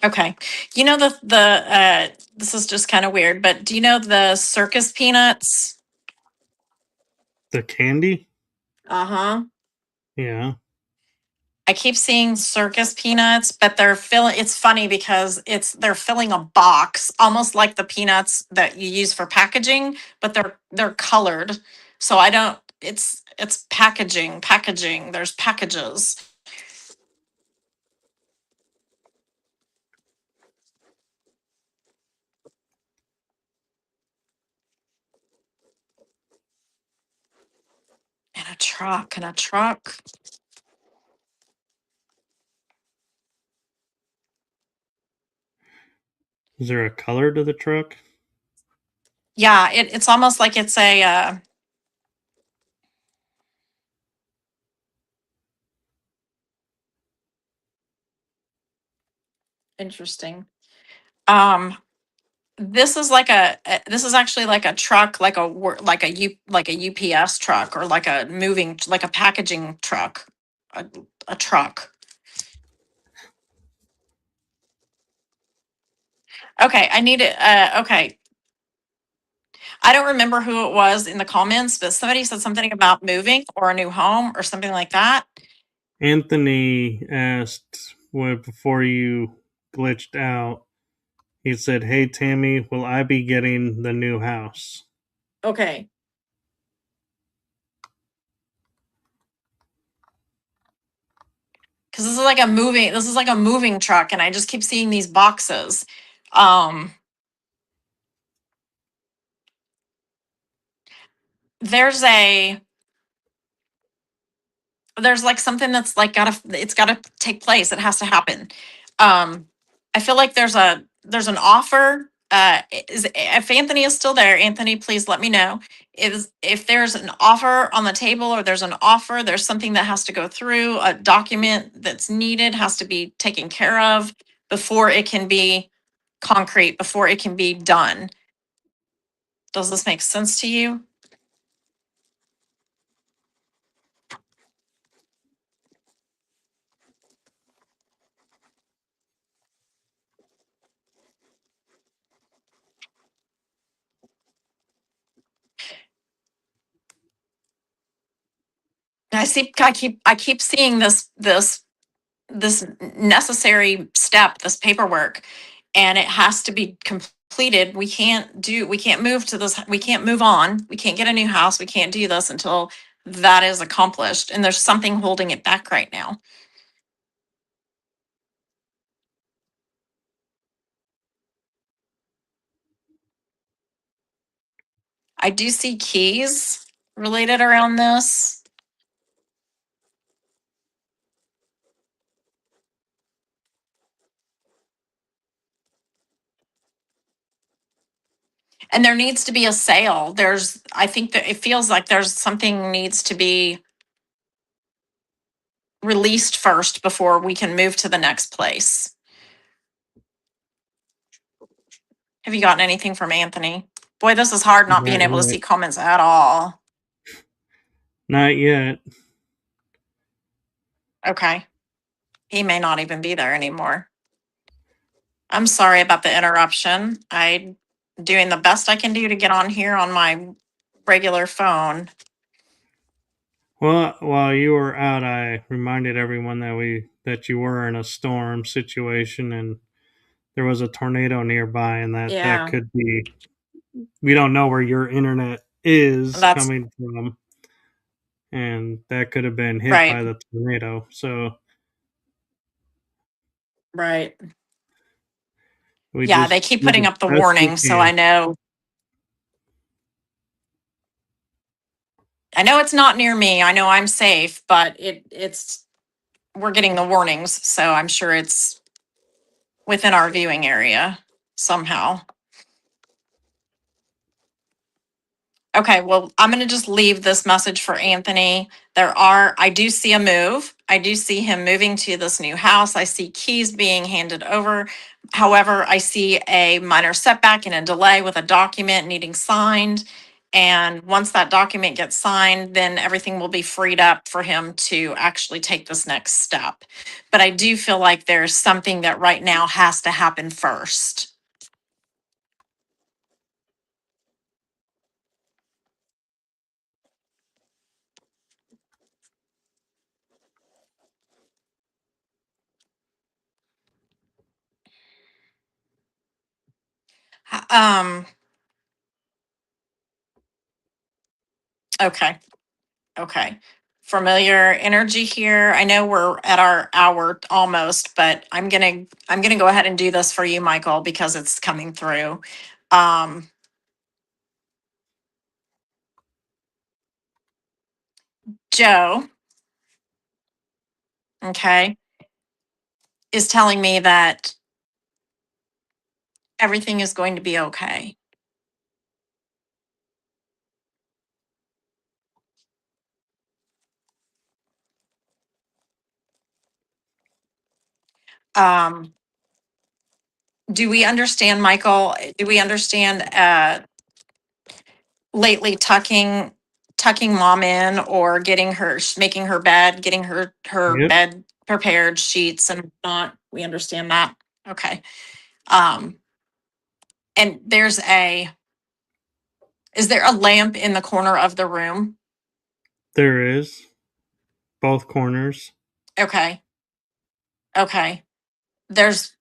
Okay. You know, this is just kind of weird, but do you know the circus peanuts? The candy? Uh-huh. Yeah. I keep seeing circus peanuts, but it's funny because they're filling a box, almost like the peanuts that you use for packaging, but they're colored. So I don't, it's packaging, there's packages. And a truck. Is there a color to the truck? Yeah, it's almost like it's interesting. Um, this is this is actually like a truck, like a UPS truck or like like a packaging truck, a truck. Okay, I need it. Okay, I don't remember who it was in the comments, but somebody said something about moving or a new home or something like that. Anthony asked before you glitched out. He said, "Hey Tammy, will I be getting the new house?" Okay. Because this is like a moving truck, and I just keep seeing these boxes. Um, there's like something that's like it's gotta take place. It has to happen. I feel like there's an offer. If Anthony is still there, Anthony, please let me know. If there's an offer on the table or there's an offer, there's something that has to go through, a document that's needed has to be taken care of before it can be concrete, before it can be done. Does this make sense to you? I keep seeing this necessary step, this paperwork, and it has to be completed. We can't move to this, we can't move on, we can't get a new house, we can't do this until that is accomplished. And there's something holding it back right now. I do see keys related around this. And there needs to be a sale. I think that it feels like there's something needs to be released first before we can move to the next place. Have you gotten anything from Anthony? Boy, this is hard not being Not able to yet. see comments at all. Not yet. Okay. He may not even be there anymore. I'm sorry about the interruption. I'm doing the best I can do to get on here on my regular phone. Well, while you were out, I reminded everyone that you were in a storm situation and there was a tornado nearby, and that Yeah, could be. We don't know where your internet is that's coming from, and that could have been hit by right. the tornado. So Right. we Yeah, they just keep do putting the up the best we warning, so can. I know it's not near me. I know I'm safe, but it's we're getting the warnings, so I'm sure it's within our viewing area somehow. Okay, well, I'm going to just leave this message for Anthony. I do see a move. I do see him moving to this new house. I see keys being handed over. However, I see a minor setback and a delay with a document needing signed. And once that document gets signed, then everything will be freed up for him to actually take this next step. But I do feel like there's something that right now has to happen first. Um, okay. Okay. Familiar energy here. I know we're at our hour almost, but I'm gonna go ahead and do this for you, Michael, because it's coming through. Um, Joe, okay, is telling me that everything is going to be okay. Um, do we understand, Michael? Do we understand lately tucking mom in or getting her making her bed, getting her Yep, bed prepared, sheets and not? We understand that. Okay. Um, and is there a lamp in the corner of the room? there is both corners. Okay. Okay.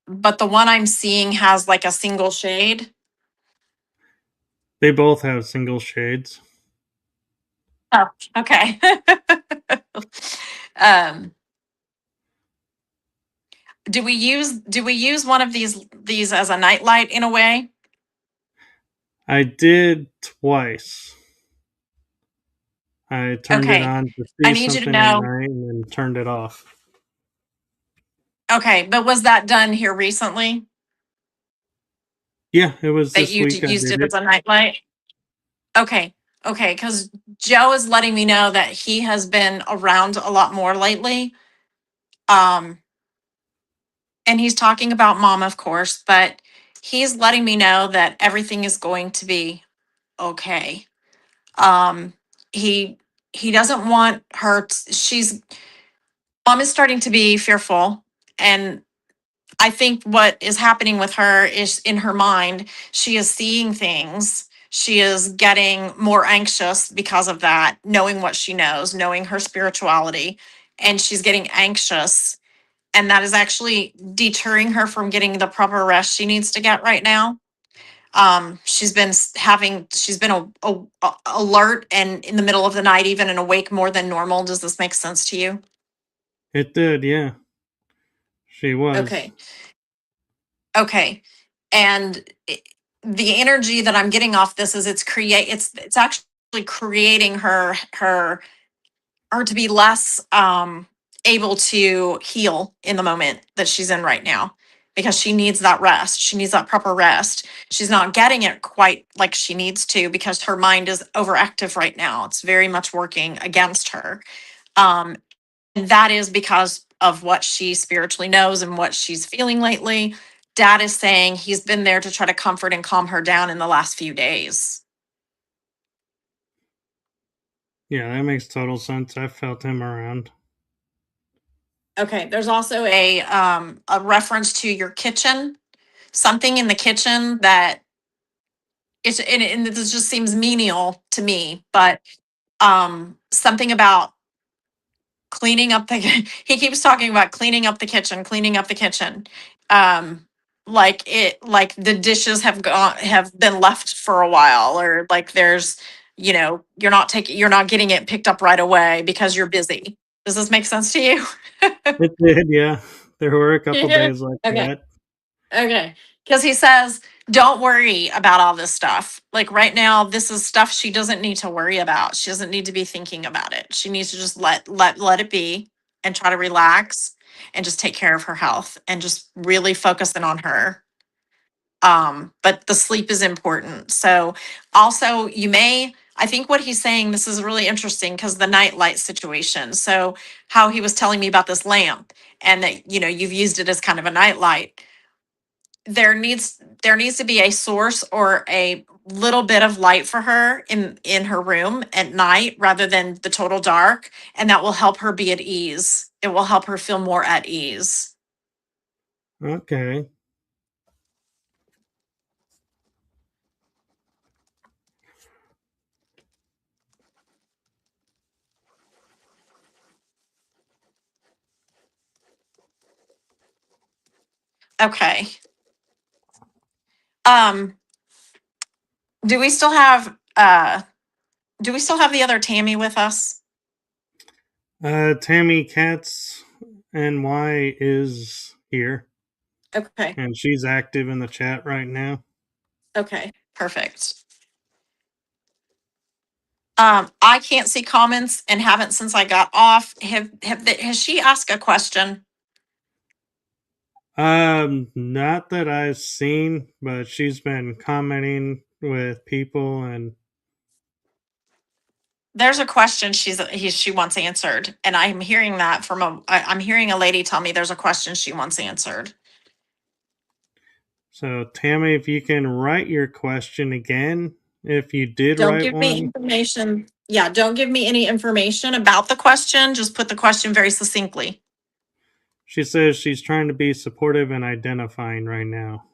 But the one I'm seeing has like a single shade. They both have single shades. Oh, okay. um, do we use one of these as a nightlight in a way? I did twice. I turned it Okay. on to I see need you to something at know. night and then turned it off. Okay, but was that done here recently Yeah, it was that this you week I used did it it. as a nightlight? Okay. Okay, because Joe is letting me know that he has been around a lot more lately. Um, and he's talking about mom, of course, but he's letting me know that everything is going to be okay. Um, he he doesn't want her. Mom is starting to be fearful, and I think what is happening with her is in her mind, she is seeing things She is getting more anxious because of that, knowing what she knows, knowing her spirituality, and she's getting anxious. And that is actually deterring her from getting the proper rest she needs to get right now. She's been alert and in the middle of the night, even and awake more than normal. Does this make sense to you? It did, yeah. She was. Okay. Okay. And the energy that I'm getting off this is it's actually creating her to be less able to heal in the moment that she's in right now, because she needs that rest. She needs that proper rest. She's not getting it quite like she needs to because her mind is overactive right now. It's very much working against her. Um, and that is because of what she spiritually knows and what she's feeling lately. Dad is saying he's been there to try to comfort and calm her down in the last few days. Yeah, that makes total sense. I felt him around. Okay, there's also a reference to your kitchen, something in the kitchen that and this just seems menial to me, but something about cleaning up the he keeps talking about cleaning up the kitchen. Um like the dishes have been left for a while, or like there's, you're not getting it picked up right away because you're busy. Does this make sense to you? It did, yeah. There were a couple Yeah. days like Okay. that. Okay. Because he says, don't worry about all this stuff. Like right now, this is stuff she doesn't need to worry about. She doesn't need to be thinking about it. She needs to just let it be and try to relax and just take care of her health and just really focus in on her. But the sleep is important. So also I think what he's saying, this is really interesting because the night light situation. So how he was telling me about this lamp and that, you've used it as kind of a night light. There needs to be a source or a little bit of light for her in her room at night rather than the total dark, and that will help her be at ease. It will help her feel more at ease. Okay. Okay. um do we still have the other Tammy with us? Tammy Katz NY is here, Okay. and she's active in the chat right now. Okay, perfect. I can't see comments and haven't since I got off. Has she asked a question? Not that I've seen, but she's been commenting with people, and There's a question she wants answered, and I'm hearing that I'm hearing a lady tell me there's a question she wants answered. so Tammy, if you can write your question again, if you did Don't write give me one. information. Yeah, don't give me any information about the question. Just put the question very succinctly. She says she's trying to be supportive and identifying right now.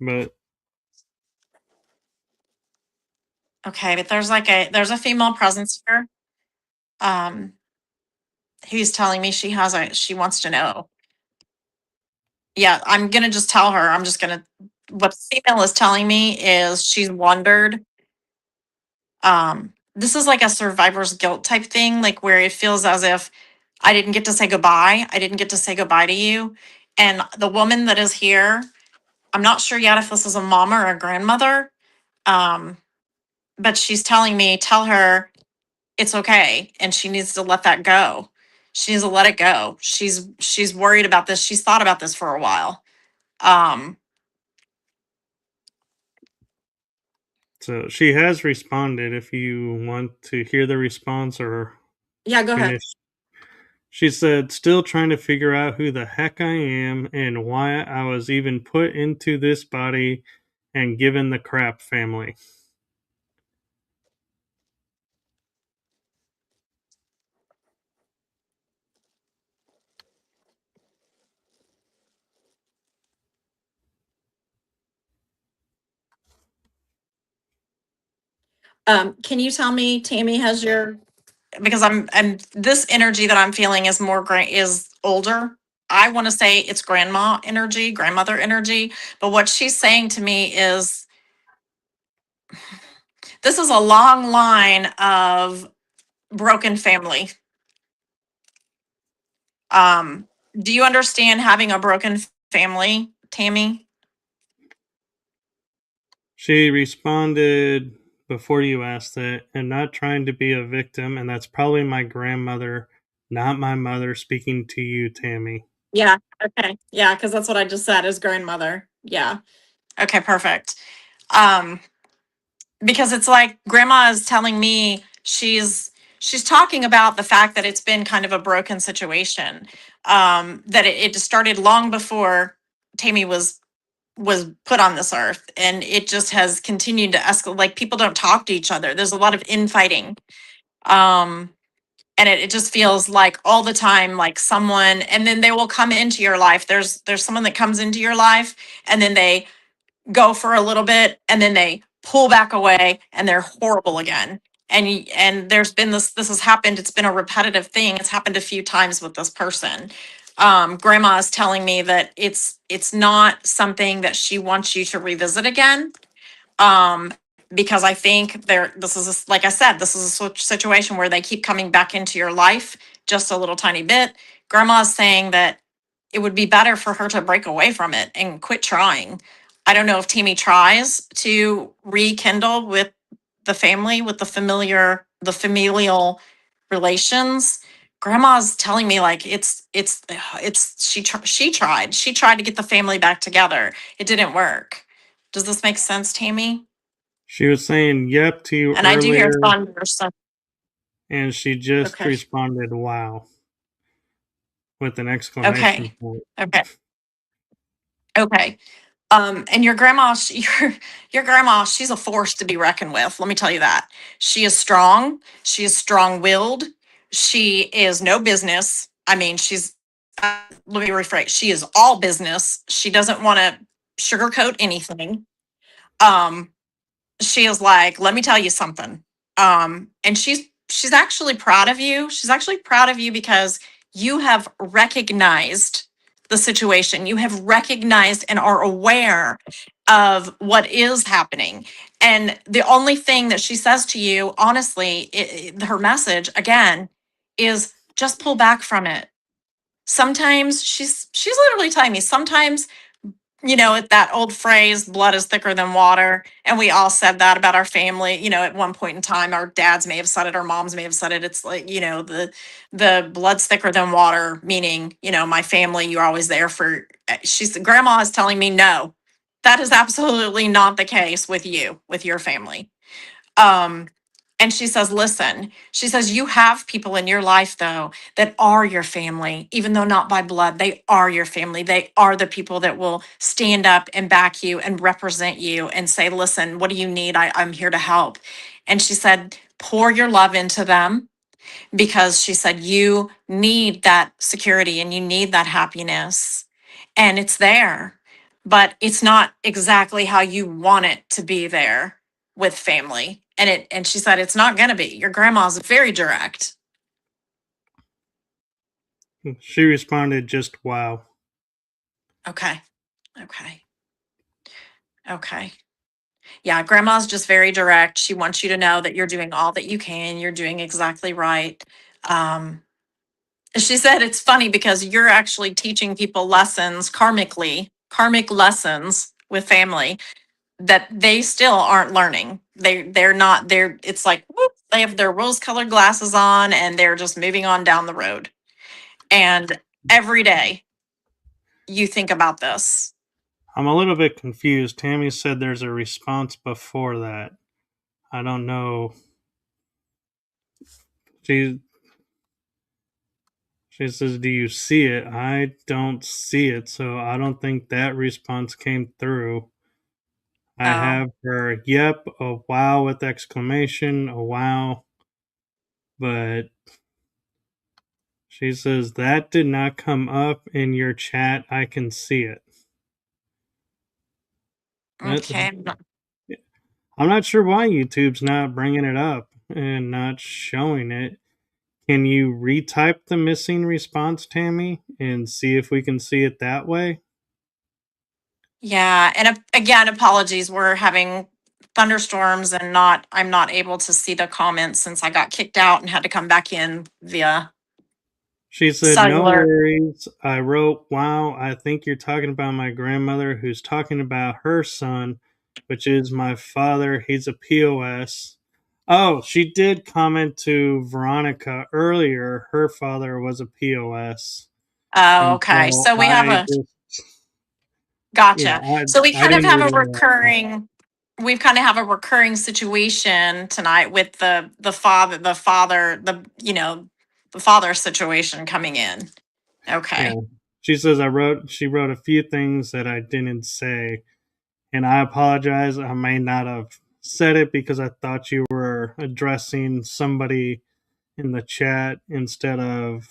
But Okay, but there's a female presence here. Um, who's telling me she wants to know. Yeah, I'm gonna just tell her. What the female is telling me is she's wondered. This is like a survivor's guilt type thing, like where it feels as if I didn't get to say goodbye. I didn't get to say goodbye to you. And the woman that is here, I'm not sure yet if this is a mama or a grandmother. Um, but she's telling me, tell her it's okay and she needs to let that go. She needs to let it go. She's worried about this. She's thought about this for a while. Um, so she has responded. If you want to hear the response or yeah, go ahead. finish, she said, "Still trying to figure out who the heck I am and why I was even put into this body and given the crap family." Can you tell me, Tammy, has your, because I'm this energy that I'm feeling is is older. I want to say it's grandma energy, grandmother energy, but what she's saying to me is this is a long line of broken family. Do you understand having a broken family, Tammy? She responded before you asked it, and not trying to be a victim, and that's probably my grandmother, not my mother, speaking to you, Tammy. Yeah. Okay. Yeah, because that's what I just said is grandmother. Yeah. Okay, perfect. Um, because it's like grandma is telling me she's talking about the fact that it's been kind of a broken situation. That it started long before Tammy was put on this earth, and it just has continued to escalate. Like people don't talk to each other. There's a lot of infighting. Um, and it just feels like all the time, like someone, and then they will come into your life. There's someone that comes into your life, and then they go for a little bit, and then they pull back away, and they're horrible again. And there's been this has happened. It's been a repetitive thing. It's happened a few times with this person. Grandma is telling me that it's not something that she wants you to revisit again. um because I think this is like I said, this is a situation where they keep coming back into your life just a little tiny bit. Grandma's saying that it would be better for her to break away from it and quit trying. I don't know if Tammy tries to rekindle with the family, with the familial relations. Grandma's telling me like she tried to get the family back together. It didn't work. Does this make sense, Tammy? She was saying yep to you And I do hear earlier, thunder. So and she just okay, responded, wow, with an exclamation okay, point. okay, okay. And your grandma, your grandma, she's a force to be reckoned with. Let me tell you that. She is strong. She is strong-willed. She is no business. I mean, let me rephrase. She is all business. She doesn't want to sugarcoat anything. Um, she is like, let me tell you something. And she's actually proud of you. She's actually proud of you because you have recognized the situation. You have recognized and are aware of what is happening. And the only thing that she says to you, honestly, her message again is just pull back from it. Sometimes she's literally telling me sometimes, that old phrase, blood is thicker than water. And we all said that about our family, at one point in time. Our dads may have said it, our moms may have said it. It's like, the blood's thicker than water, meaning, my family, you're always there for. Grandma is telling me, no, that is absolutely not the case with you, with your family. Um, and she says, listen, she says, you have people in your life, though, that are your family, even though not by blood, they are your family. They are the people that will stand up and back you and represent you and say, listen, what do you need? I'm here to help. And she said, pour your love into them because she said, you need that security and you need that happiness. And it's there, but it's not exactly how you want it to be there with family. And she said, it's not going to be. Your grandma's very direct. She responded, just wow. Okay. Okay. Okay. Yeah, grandma's just very direct. She wants you to know that you're doing all that you can. You're doing exactly right. Um, She said it's funny because you're actually teaching people lessons karmic lessons with family that they still aren't learning. They're not they're it's like whoop, they have their rose colored glasses on and they're just moving on down the road. And every day you think about this. I'm a little bit confused. Tammy said there's a response before that. I don't know. She She says, do you see it? I don't see it, so I don't think that response came through. I Oh, have her, yep, a wow with exclamation, a wow. But she says, that did not come up in your chat. I can see it. That, okay. I'm not sure why YouTube's not bringing it up and not showing it. Can you retype the missing response, Tammy, and see if we can see it that way? Yeah, and again, apologies. We're having thunderstorms and I'm not able to see the comments since I got kicked out and had to come back in via She said, "No cellular. worries." I wrote, "Wow, I think you're talking about my grandmother who's talking about her son, which is my father. He's a POS." Oh, she did comment to Veronica earlier. Her father was a POS. Oh, And okay. so So we have I a just, yeah, gotcha. So we I kind of didn't have a read all that. recurring we've kind of have a recurring situation tonight with the father situation coming in. Yeah. Okay. She wrote a few things that I didn't say. And I apologize. I may not have said it because I thought you were addressing somebody in the chat instead of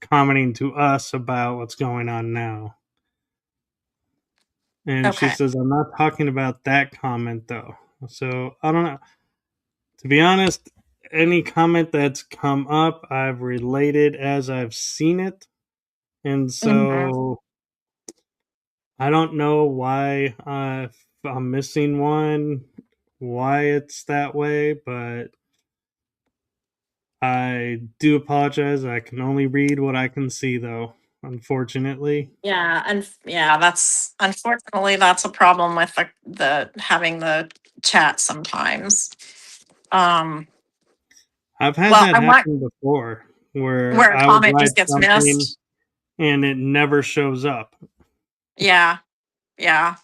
commenting to us about what's going on now. And she Okay. says, I'm not talking about that comment though. So I don't know. To be honest, any comment that's come up, I've related as I've seen it. And Mhm. so I don't know why I'm missing one, why it's that way, but I do apologize. I can only read what I can see, though, unfortunately. Yeah, and yeah, that's unfortunately that's a problem with the having the chat sometimes. Um, I've had well, that I want happen before where where a I would comment write just gets something missed. and it never shows up. Yeah, yeah.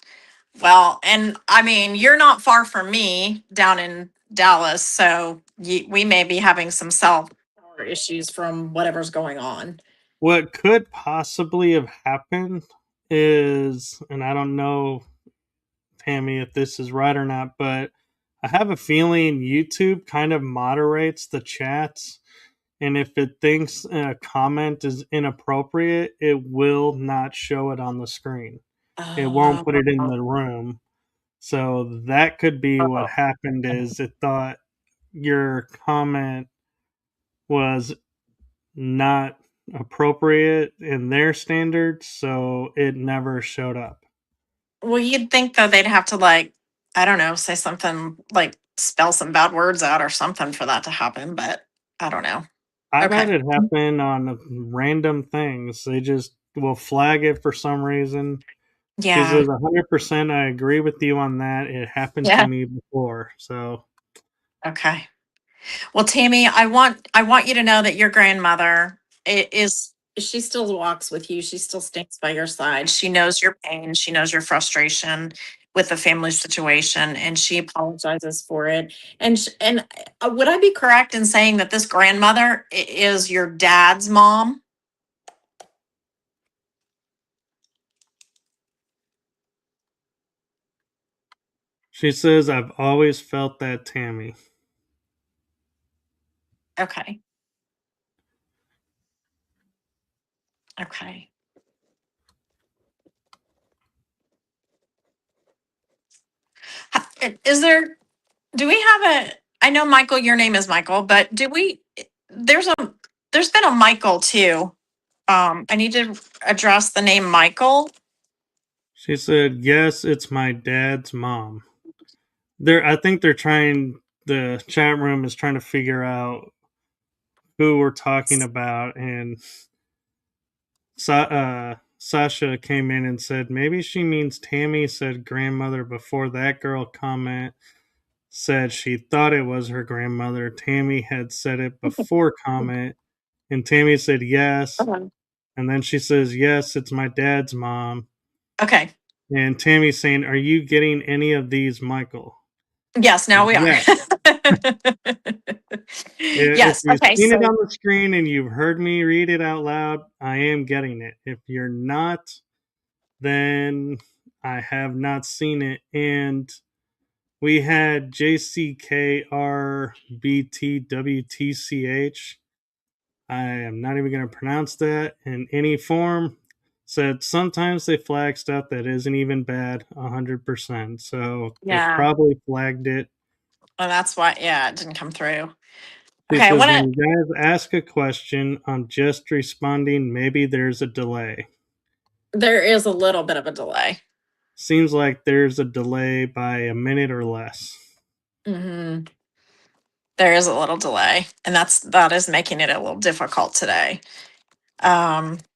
Well, and I mean, you're not far from me down in Dallas, so we may be having some cell tower issues from whatever's going on. What could possibly have happened is, and I don't know, Tammy, if this is right or not, but I have a feeling YouTube kind of moderates the chats. And if it thinks a comment is inappropriate, it will not show it on the screen. It won't put it in Oh, the room. So that could be what happened is it thought your comment was not appropriate in their standards, so it never showed up. well, you'd think though they'd have to like, I don't know, say something like spell some bad words out or something for that to happen, but I don't know. I've Okay. had it happen on random things. They just will flag it for some reason. She Yeah. says 100% I agree with you on that. It happened to Yeah. me before. So Okay. Well, Tammy, I want you to know that your grandmother is she still walks with you. She still stands by your side. She knows your pain. She knows your frustration with the family situation, and she apologizes for it. And would I be correct in saying that this grandmother is your dad's mom? she says I've always felt that, Tammy. Okay. Okay. Is there? Do we have a? I know Michael. Your name is Michael, but do we? There's a. There's been a Michael too. I need to address the name Michael. She said, "Yes, it's my dad's mom." I think they're trying. The chat room is trying to figure out who we're talking about, and Sasha came in and said maybe she means Tammy said grandmother before that girl comment said she thought it was her grandmother. Tammy had said it before comment, and Tammy said yes, Okay. and then she says yes, it's my dad's mom. Okay. And Tammy's saying, "Are you getting any of these, Michael?" Yes, now we are. Yeah. If Yes. you've Okay. seen it So on the screen and you've heard me read it out loud, I am getting it. If you're not, then I have not seen it. And we had JCKRBTWTCH. I am not even going to pronounce that in any form. said sometimes they flag stuff that isn't even bad 100%. So they Yeah. probably flagged it. Well, that's why, yeah, it didn't come through. He Okay, I says, want when to, you guys ask a question, I'm just responding. Maybe there's a delay. there is a little bit of a delay. Seems like there's a delay by a minute or less. Mm-hmm. There is a little delay, and that is making it a little difficult today.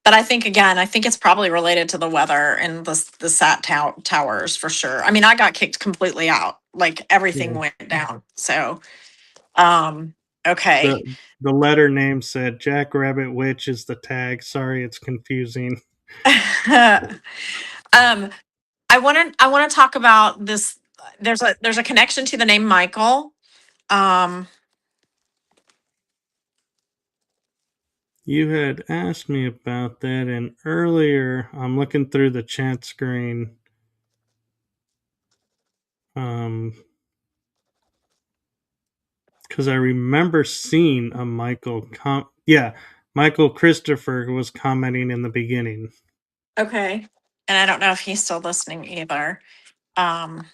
But I think again, I think it's probably related to the weather and the towers for sure. I mean, I got kicked completely out, like everything Yeah. went down. So, okay. The letter name said Jackrabbit Witch is the tag. Sorry, it's confusing. um, I want to talk about this. There's a connection to the name Michael. Um, You had asked me about that, and earlier I'm looking through the chat screen. Because I remember seeing a Michael. Michael Christopher was commenting in the beginning. okay. And I don't know if he's still listening either. Um,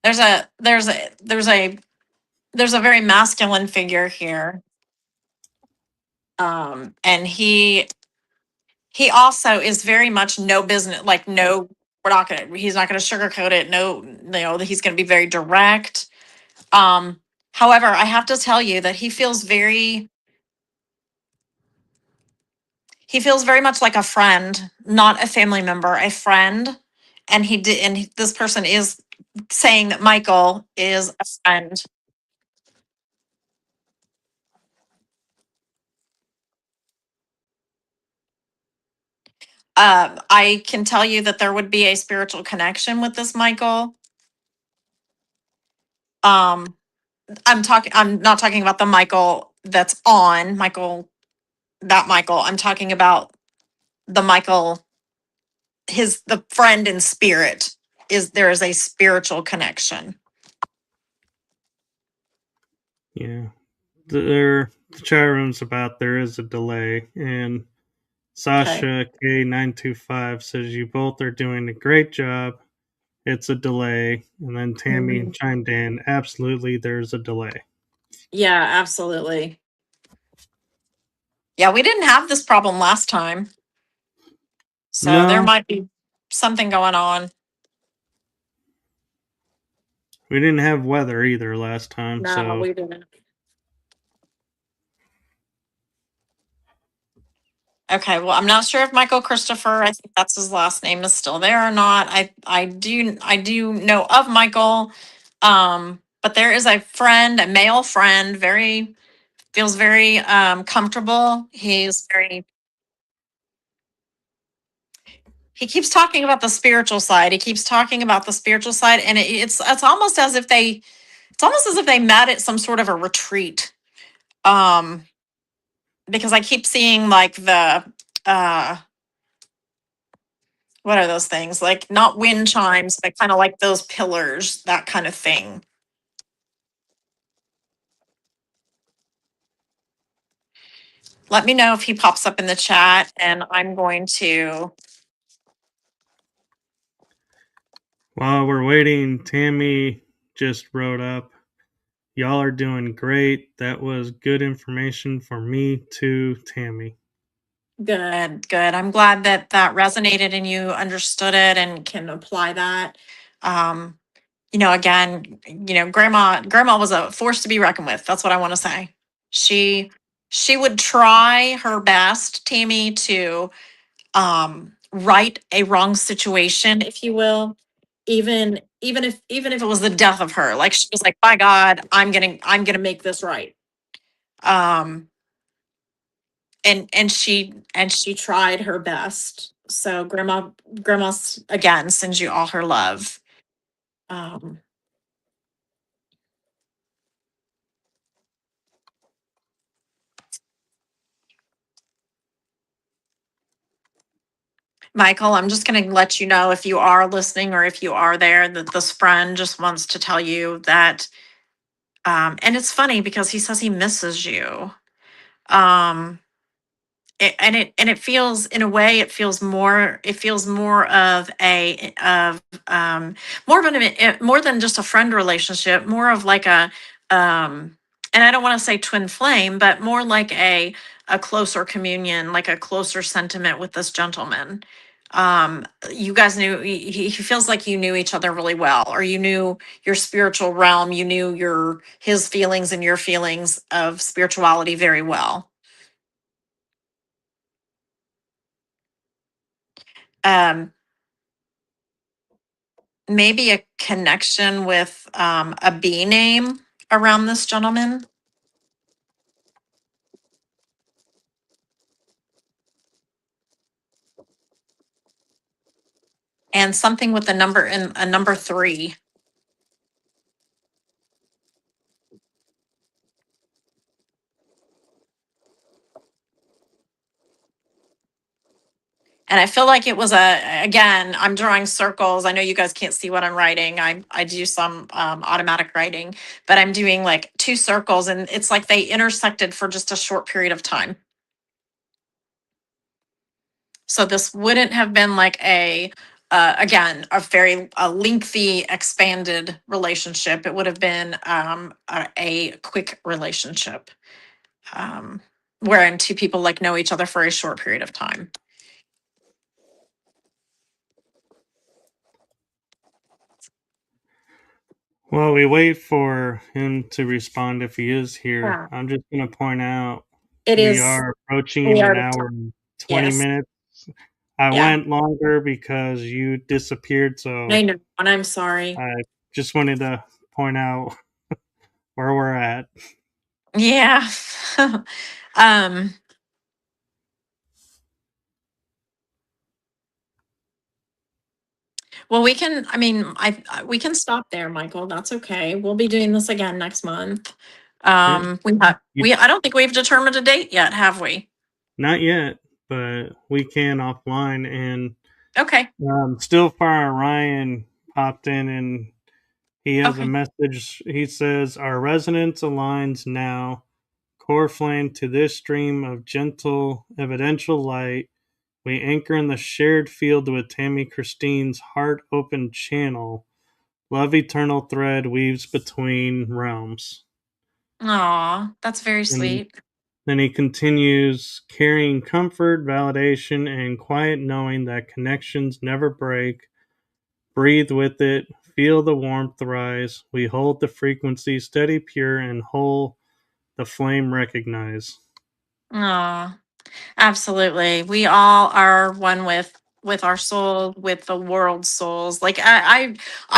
there's a there's a there's a there's a very masculine figure here. And he also is very much no business, like no, he's not gonna sugarcoat it. No, he's gonna be very direct. However, I have to tell you that he feels very much like a friend, not a family member, a friend. And this person is saying that Michael is a friend. I can tell you that there would be a spiritual connection with this Michael. Um, I'm not talking about the Michael that's on Michael. I'm talking about the Michael, the friend in spirit. There is a spiritual connection. Yeah. The chat room's about there is a delay, and Sasha K925 says you both are doing a great job. It's a delay. And then Tammy chimed in, absolutely, there's a delay. Yeah, absolutely. Yeah, we didn't have this problem last time. So there No, might be something going on. we didn't have weather either last time. No, So we didn't. Okay, well, I'm not sure if Michael Christopher, I think that's his last name, is still there or not. I do know of Michael. But there is a friend, a male friend, feels very comfortable. He keeps talking about the spiritual side. He keeps talking about the spiritual side, and it's almost as if they met at some sort of a retreat. Um, because I keep seeing like uh what are those things? Like not wind chimes, but kind of like those pillars, that kind of thing. Let me know if he pops up in the chat, and I'm going to. while we're waiting, Tammy just wrote up, y'all are doing great. That was good information for me too, Tammy. Good, good. I'm glad that resonated and you understood it and can apply that. Um, again, grandma was a force to be reckoned with. That's what I want to say. She would try her best, Tammy, to right a wrong situation, if you will. Even if it was the death of her, like she was like, by God, I'm gonna make this right. Um, and she tried her best. So grandma again sends you all her love. Um, Michael, I'm just going to let you know if you are listening or if you are there that this friend just wants to tell you that. And it's funny because he says he misses you. Um, it feels, in a way, it feels more of a more of more than just a friend relationship, more of like a and I don't want to say twin flame, but more like a closer communion, like a closer sentiment with this gentleman. You guys knew, he feels like you knew each other really well, or you knew your spiritual realm, you knew his feelings and your feelings of spirituality very well. Um, maybe a connection with a B name around this gentleman, and something with a number 3. And I feel like it was again, I'm drawing circles. I know you guys can't see what I'm writing. I do some automatic writing, but I'm doing like 2 circles, and it's like they intersected for just a short period of time. So this wouldn't have been like again, a lengthy, expanded relationship. It would have been a quick relationship, wherein 2 people like know each other for a short period of time. While we wait for him to respond, if he is here, Yeah. I'm just going to point out It we is. are approaching We an are. hour and 20 Yes. minutes. I Yeah. went longer because you disappeared, so I know, and I'm sorry. I just wanted to point out where we're at. Yeah. um. Well, we can. I mean, we can stop there, Michael. That's okay. We'll be doing this again next month. Yeah, We. I don't think we've determined a date yet, have we? not yet, but we can offline. And Okay. Still Fire Ryan popped in, and he has a Okay. message. He says, "Our resonance aligns now. Core flame to this stream of gentle, evidential light. We anchor in the shared field with Tammy Christine's heart open channel. Love eternal thread weaves between realms." Aw, that's very And sweet. then he continues, carrying comfort, validation, and quiet knowing that connections never break. Breathe with it. Feel the warmth rise. We hold the frequency steady, pure, and whole. The flame recognize. Aw. Absolutely. We all are one with our soul, with the world's souls. Like I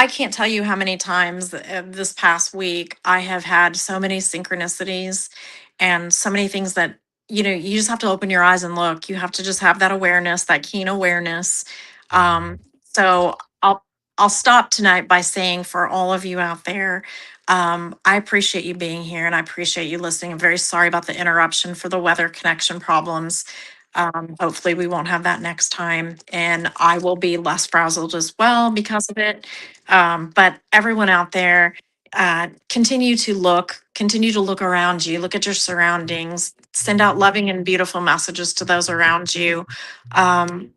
can't tell you how many times this past week I have had so many synchronicities and so many things that, you just have to open your eyes and look. You have to just have that awareness, that keen awareness. So I'll stop tonight by saying, for all of you out there, I appreciate you being here and I appreciate you listening. I'm very sorry about the interruption for the weather connection problems. Hopefully we won't have that next time, and I will be less frazzled as well because of it. But everyone out there, continue to look around you, look at your surroundings, send out loving and beautiful messages to those around you.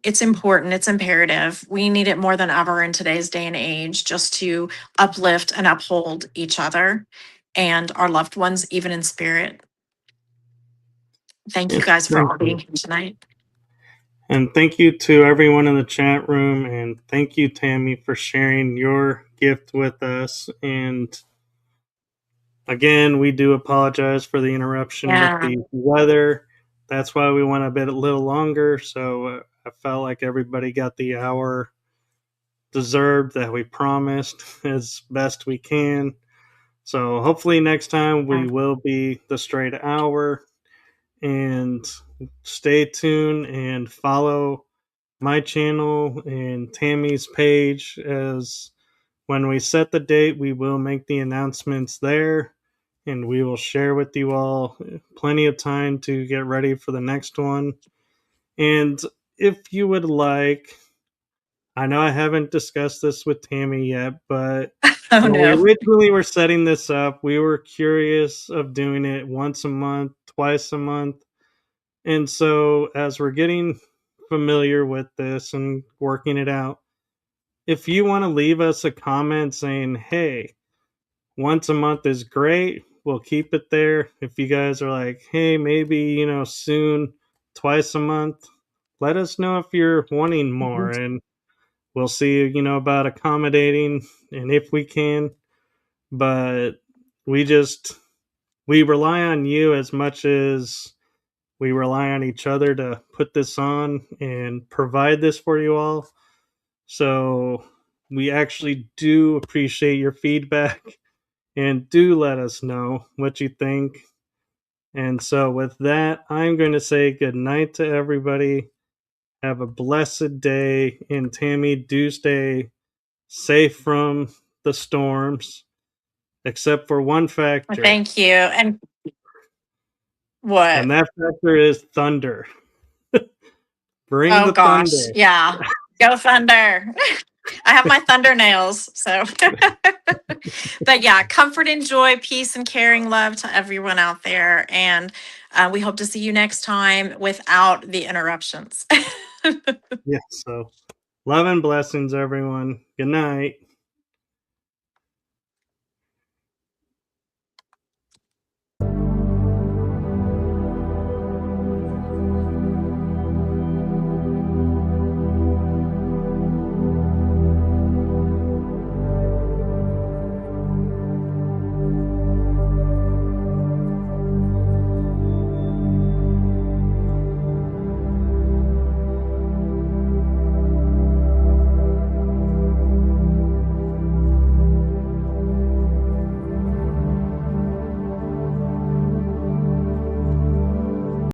It's important, it's imperative. We need it more than ever in today's day and age, just to uplift and uphold each other and our loved ones, even in spirit. Thank you Yes, guys for thank all you. being here tonight. And thank you to everyone in the chat room. And thank you, Tammy, for sharing your gift with us. And again, we do apologize for the interruption with Yeah. the weather. That's why we went a little longer. So I felt like everybody got the hour deserved that we promised as best we can. So hopefully next time we will be the straight hour. And stay tuned and follow my channel and Tammy's page, as when we set the date, we will make the announcements there and we will share with you all plenty of time to get ready for the next one. And if you would like, I know I haven't discussed this with Tammy yet, but Oh when we no. originally were setting this up, we were curious of doing it once a month, twice a month. And so, as we're getting familiar with this and working it out, if you want to leave us a comment saying, hey, once a month is great, we'll keep it there. If you guys are like, hey, maybe, soon, twice a month, let us know if you're wanting more. And we'll see, about accommodating and if we can. But we rely on you as much as we rely on each other to put this on and provide this for you all. So we actually do appreciate your feedback and do let us know what you think. And so with that, I'm going to say good night to everybody. Have a blessed day. And Tammy, do stay safe from the storms, except for one factor. Thank you. And what? And that factor is thunder. Bring Oh the gosh, thunder. yeah. Go Thunder. I have my thunder nails, so. But yeah, comfort and joy, peace and caring love to everyone out there. And we hope to see you next time without the interruptions. Yeah, so love and blessings, everyone. Good night.